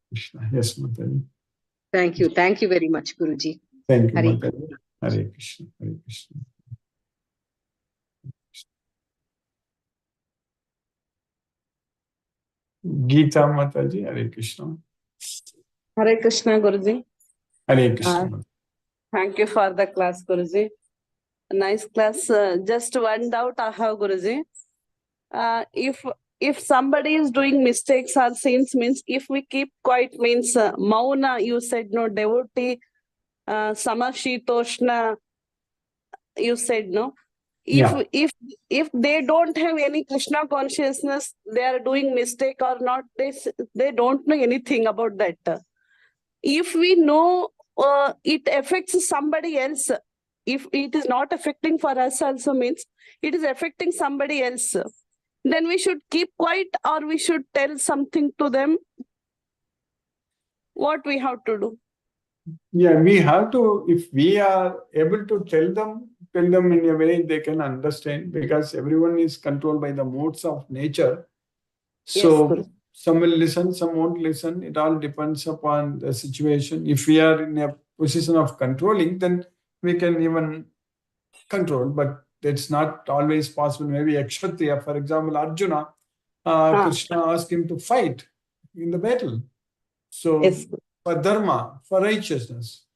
Krishna. Yes, Mataji. Thank you. Thank you very much, Guruji. Thank you, Hare Mataji. Hare Krishna. Hare Krishna. Gita Mataji. Hare Krishna. Hare Krishna, Guruji. Hare Krishna. Thank you for the class, Guruji. Nice class. Just one doubt I have, Guruji. If somebody is doing mistakes or sins, means if we keep quiet, means mauna, you said no, devotee, samashitoshna, you said no. If they don't have any Krishna consciousness, they are doing mistake or not, they don't know anything about that. If we know it affects somebody else, if it is not affecting for us also, means it is affecting somebody else, then we should keep quiet or we should tell something to them. What we have to do? Yeah, we have to, if we are able to tell them in a way they can understand, because everyone is controlled by the modes of nature. So Yes, some will listen, some won't listen. It all depends upon the situation. If we are in a position of controlling, then we can even control, but it's not always possible. Maybe Akshatriya, for example, Arjuna, Krishna asked him to fight in the battle. So yes, for dharma, for righteousness.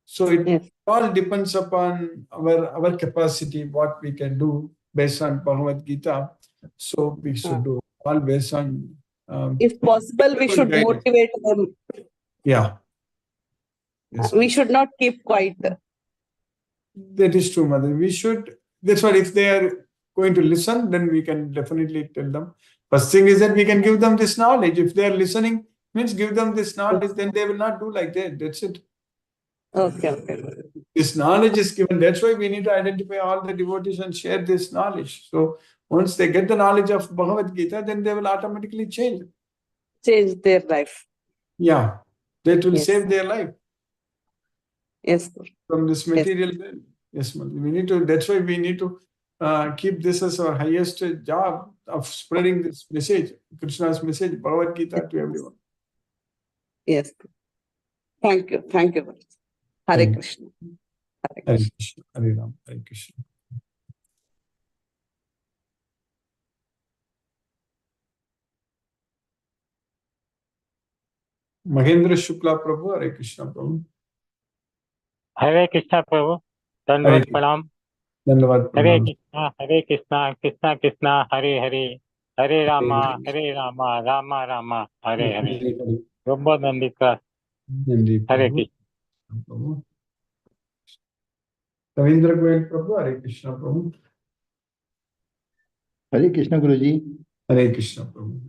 So it all depends upon our capacity, what we can do based on Bhagavad Gita. So we should do all based on. if possible, we should motivate them. Yeah. Yes. We should not keep quiet. That is true, Mother. We should. That's why if they are going to listen, then we can definitely tell them. First thing is that we can give them this knowledge. If they are listening, means give them this knowledge, then they will not do like that. That's it. Okay. This knowledge is given. That's why we need to identify all the devotees and share this knowledge. So once they get the knowledge of Bhagavad Gita, then they will automatically change their life. Yeah, that will save their life. Yes. From this material. Yes, we need to. That's why we need to keep this as our highest job of spreading this message, Krishna's message, Bhagavad Gita, to everyone. Yes. Thank you. Hare Krishna. Hare Krishna. Hare Ram. Hare Krishna. Mahendra Shukla Prabhu, Hare Krishna Prabhu. Hare Krishna Prabhu. Dandavat Pranam. Dandavat Pranam. Hare Krishna, Krishna Krishna, Hare Hare. Hare Rama, Rama Rama, Hare Hare. Rombo Nandika. Hare Krishna. Ravindra Goyal Prabhu, Hare Krishna Prabhu. Hare Krishna Guruji. Hare Krishna Prabhu.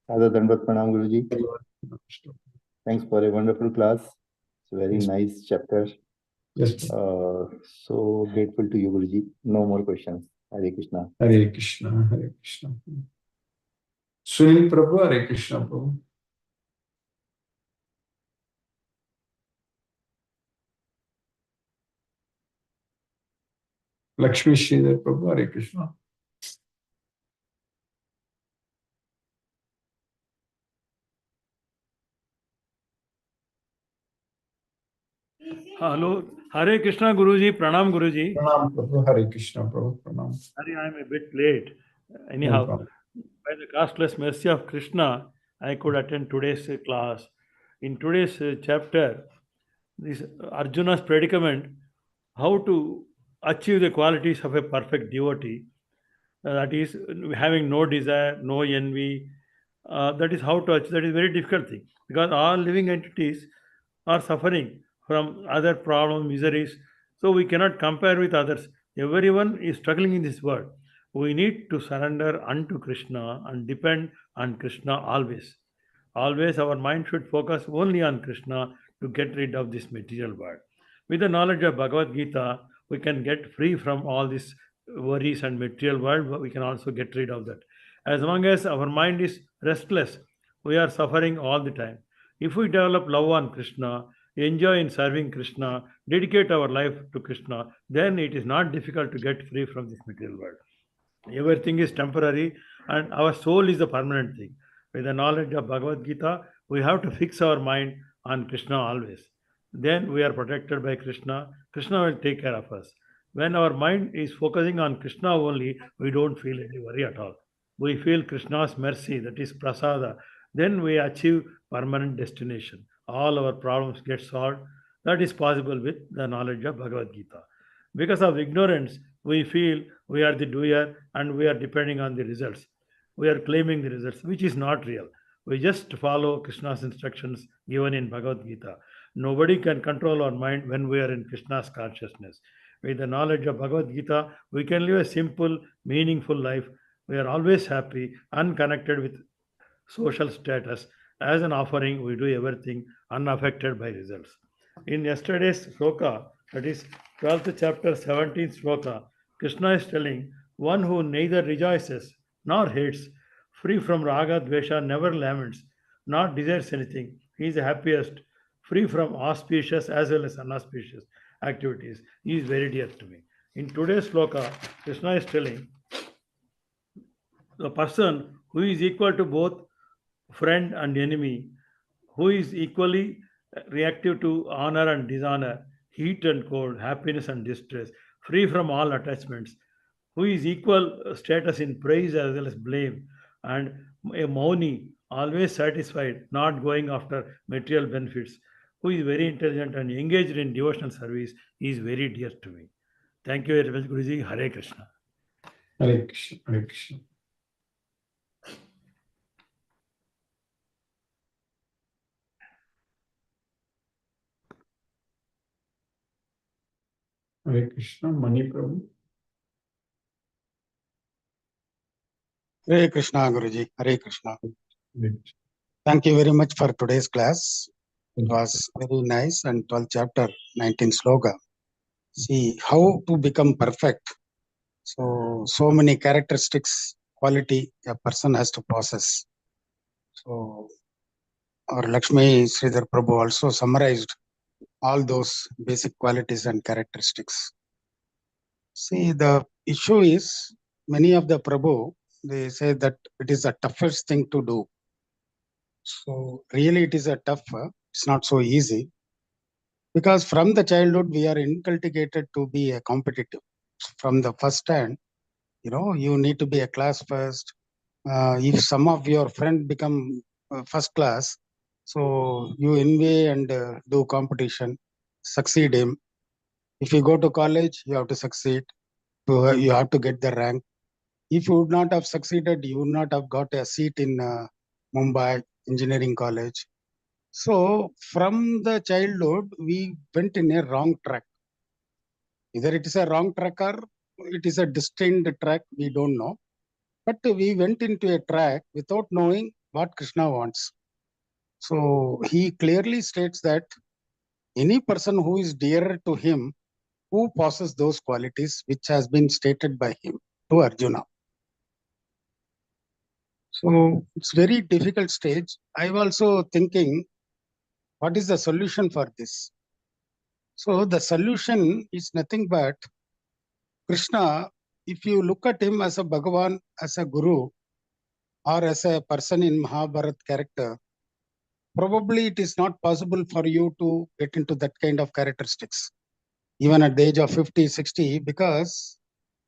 Sada Dandavat Pranam Guruji. Thanks for a wonderful class. It's a very nice chapter. Yes. So grateful to you, Guruji. No more questions. Hare Krishna. Hare Krishna. Hare Krishna. Sunil Prabhu, Hare Krishna Prabhu. Lakshmi Sridhar Prabhu, Hare Krishna. Hello, Hare Krishna Guruji, Pranam Guruji. Pranam Prabhu, Hare Krishna Prabhu, Pranam. Sorry, I am a bit late. Anyhow, by the costless mercy of Krishna, I could attend today's class. In today's chapter, this Arjuna's predicament, how to achieve the qualities of a perfect devotee, that is having no desire, no envy, that is how to achieve. That is very difficult thing, because all living entities are suffering from other problems, miseries. So we cannot compare with others. Everyone is struggling in this world. We need to surrender unto Krishna and depend on Krishna always. Always our mind should focus only on Krishna to get rid of this material world. With the knowledge of Bhagavad Gita, we can get free from all these worries and material world, but we can also get rid of that. As long as our mind is restless, we are suffering all the time. If we develop love on Krishna, enjoy in serving Krishna, dedicate our life to Krishna, then it is not difficult to get free from this material world. Everything is temporary and our soul is the permanent thing. With the knowledge of Bhagavad Gita, we have to fix our mind on Krishna always. Then we are protected by Krishna. Krishna will take care of us. When our mind is focusing on Krishna only, we don't feel any worry at all. We feel Krishna's mercy, that is prasada. Then we achieve permanent destination. All our problems get solved. That is possible with the knowledge of Bhagavad Gita. Because of ignorance, we feel we are the doer and we are depending on the results. We are claiming the results, which is not real. We just follow Krishna's instructions given in Bhagavad Gita. Nobody can control our mind when we are in Krishna's consciousness. With the knowledge of Bhagavad Gita, we can live a simple, meaningful life. We are always happy, unconnected with social status. As an offering, we do everything unaffected by results. In yesterday's sloka, that is 12th chapter, 17th sloka, Krishna is telling, one who neither rejoices nor hates, free from raga, dvesha, never laments, nor desires anything, he is the happiest, free from auspicious as well as unauspicious activities. He is very dear to me. In today's sloka, Krishna is telling, the person who is equal to both friend and enemy, who is equally reactive to honor and dishonor, heat and cold, happiness and distress, free from all attachments, who is equal status in praise as well as blame, and a mauni, always satisfied, not going after material benefits, who is very intelligent and engaged in devotional service, is very dear to me. Thank you very much, Guruji. Hare Krishna. Hare Krishna. Hare Krishna. Hare Krishna. Mani Prabhu. Hare Krishna, Guruji. Hare Krishna. Thank you very much for today's class. It was very nice. And 12th chapter, 19th sloka. See how to become perfect. So many characteristics, quality a person has to possess. So our Lakshmi Sridhar Prabhu also summarized all those basic qualities and characteristics. See, the issue is many of the Prabhu, they say that it is the toughest thing to do. So really it is a tough, it's not so easy. Because from the childhood, we are inculcated to be a competitive. From the first hand, you need to be a class first. If some of your friend become first class, so you envy and do competition, succeed him. If you go to college, you have to succeed. You have to get the rank. If you would not have succeeded, you would not have got a seat in Mumbai Engineering College. So from the childhood, we went in a wrong track. Either it is a wrong track or it is a destined track, we don't know. But we went into a track without knowing what Krishna wants. So he clearly states that any person who is dearer to him, who possesses those qualities which has been stated by him to Arjuna. So it's very difficult stage. I'm also thinking, what is the solution for this? So the solution is nothing but Krishna. If you look at him as a Bhagavan, as a Guru, or as a person in Mahabharata character, probably it is not possible for you to get into that kind of characteristics, even at the age of 50, 60, because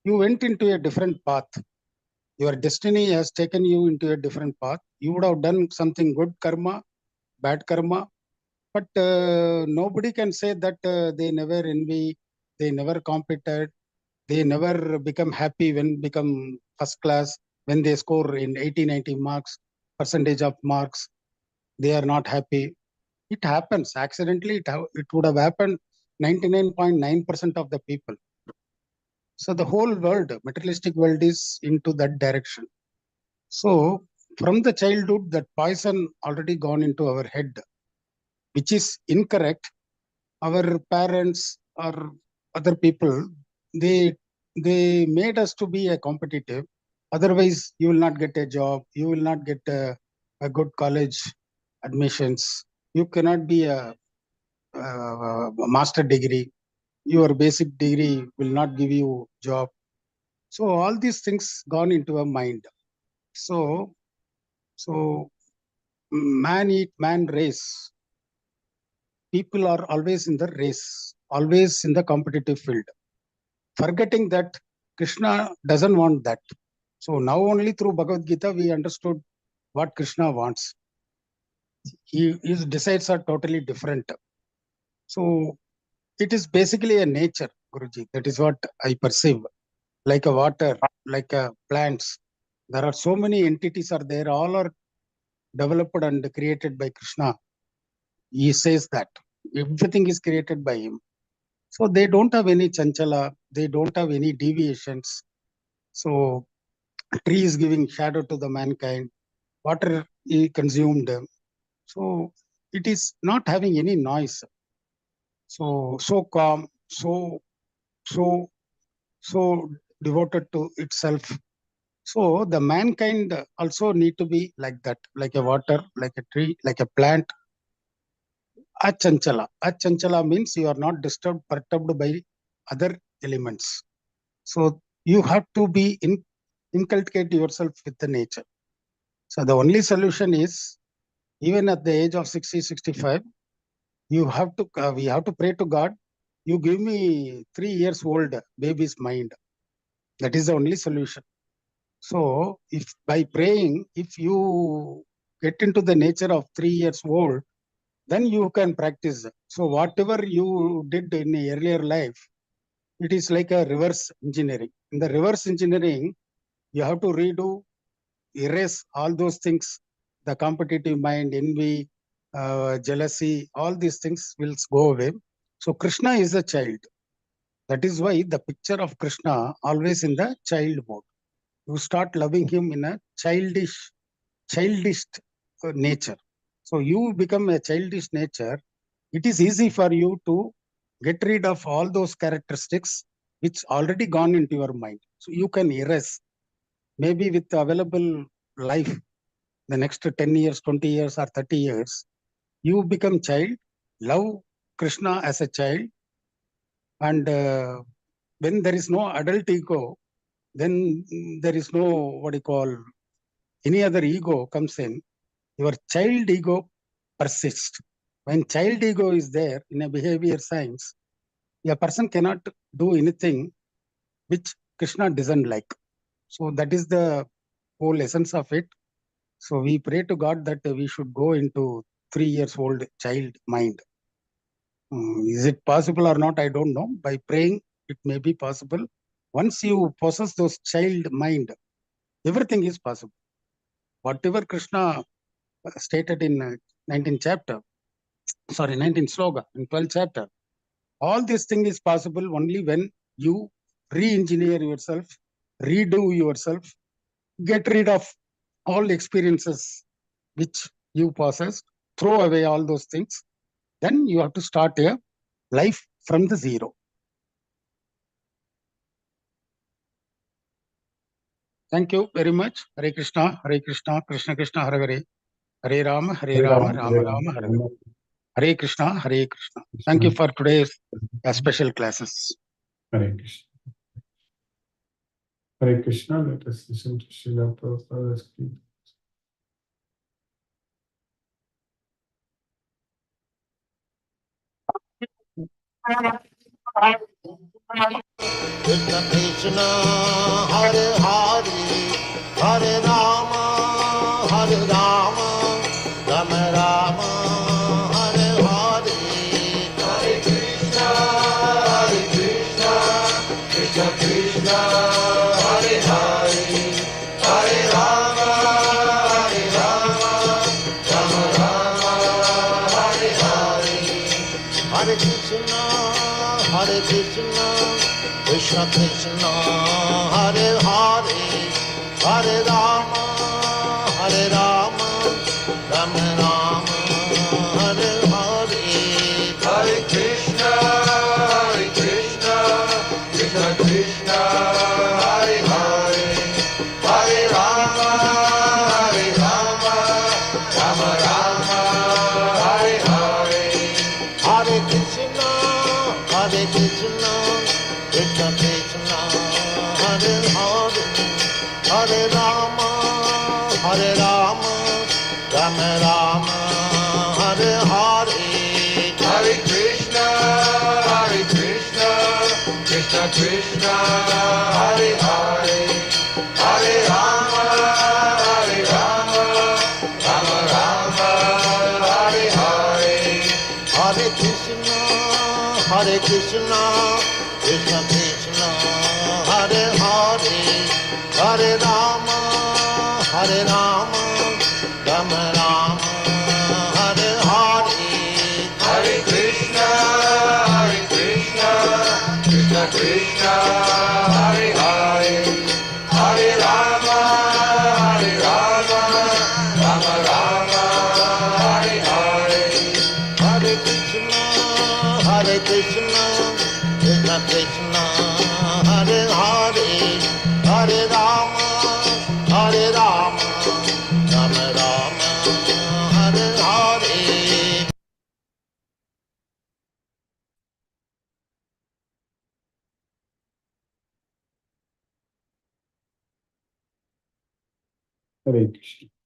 you went into a different path. Your destiny has taken you into a different path. You would have done something good karma, bad karma, but nobody can say that they never envy, they never competed, they never become happy when become first class, when they score in 80, 90 marks, percentage of marks, they are not happy. It happens accidentally. It would have happened 99.9% of the people. So the whole world, materialistic world, is into that direction. So from the childhood, that poison already gone into our head, which is incorrect. Our parents or other people, they made us to be a competitive. Otherwise, you will not get a job. You will not get a good college admissions. You cannot be a master degree. Your basic degree will not give you job. So all these things gone into a mind. So man eat man race. People are always in the race, always in the competitive field, forgetting that Krishna doesn't want that. So now only through Bhagavad Gita we understood what Krishna wants. His desires are totally different. So it is basically a nature, Guruji. That is what I perceive. Like a water, like a plants. There are so many entities are there. All are developed and created by Krishna. He says that everything is created by him. So they don't have any chanchala. They don't have any deviations. So tree is giving shadow to the mankind. Water is consumed. So it is not having any noise. So calm, so devoted to itself. So the mankind also need to be like that, like a water, like a tree, like a plant. Achanchala. Achanchala means you are not perturbed by other elements. So you have to be inculcate yourself with the nature. So the only solution is, even at the age of 60, 65, you have to we have to pray to God. You give me 3 years old baby's mind. That is the only solution. So if by praying, if you get into the nature of 3 years old, then you can practice. So whatever you did in a earlier life, it is like a reverse engineering. In the reverse engineering, you have to redo, erase all those things, the competitive mind, envy, jealousy, all these things will go away. So Krishna is a child. That is why the picture of Krishna always in the child mode. You start loving him in a childish nature. So you become a childish nature. It is easy for you to get rid of all those characteristics which already gone into your mind. So you can erase. Maybe with the available life, the next 10 years, 20 years or 30 years, you become child, love Krishna as a child. And when there is no adult ego, then there is no, what you call, any other ego comes in. Your child ego persists. When child ego is there in a behavior science, a person cannot do anything which Krishna doesn't like. So that is the whole essence of it. So we pray to God that we should go into 3 years old child mind. Is it possible or not? I don't know. By praying, it may be possible. Once you possess those child mind, everything is possible. Whatever Krishna stated in 19th chapter, 19th sloka, in 12th chapter, all this thing is possible only when you re-engineer yourself, redo yourself, get rid of all experiences which you possessed, throw away all those things. Then you have to start a life from the zero. Thank you very much. Hare Krishna, Krishna Krishna, Hare Hare, Hare Rama, Rama Rama, Hare Hare. Hare Krishna, Krishna. Thank you for today's special classes. Hare Krishna. Hare Krishna. Let us listen to Srila Prabhupada speak. Krishna Krishna, Hare Hare, Hare Rama, Hare Rama, Rama Rama, Hare Hare. Hare Krishna, Krishna Krishna, Hare Hare, Hare Rama, Rama Rama, Hare Hare. Hare Krishna, Krishna Krishna, Hare Hare, Hare Rama, Rama Rama, Hare Hare. Hare Krishna, Rama, Hare Rama, Rama Rama, Hare Hare, Hare Krishna, Krishna Krishna, Hare Hare, Hare Rama, Rama Rama, Hare Hare, Hare Krishna, Krishna Krishna, Hare Hare, Hare Rama, Rama Rama, Hare Hare, Hare Krishna, Krishna Krishna, Hare Hare, Hare Rama, Rama Rama, Hare Hare, Hare Krishna, Krishna Krishna, Hare Hare, Hare Rama, Rama Rama, Hare Hare. Hare Krishna.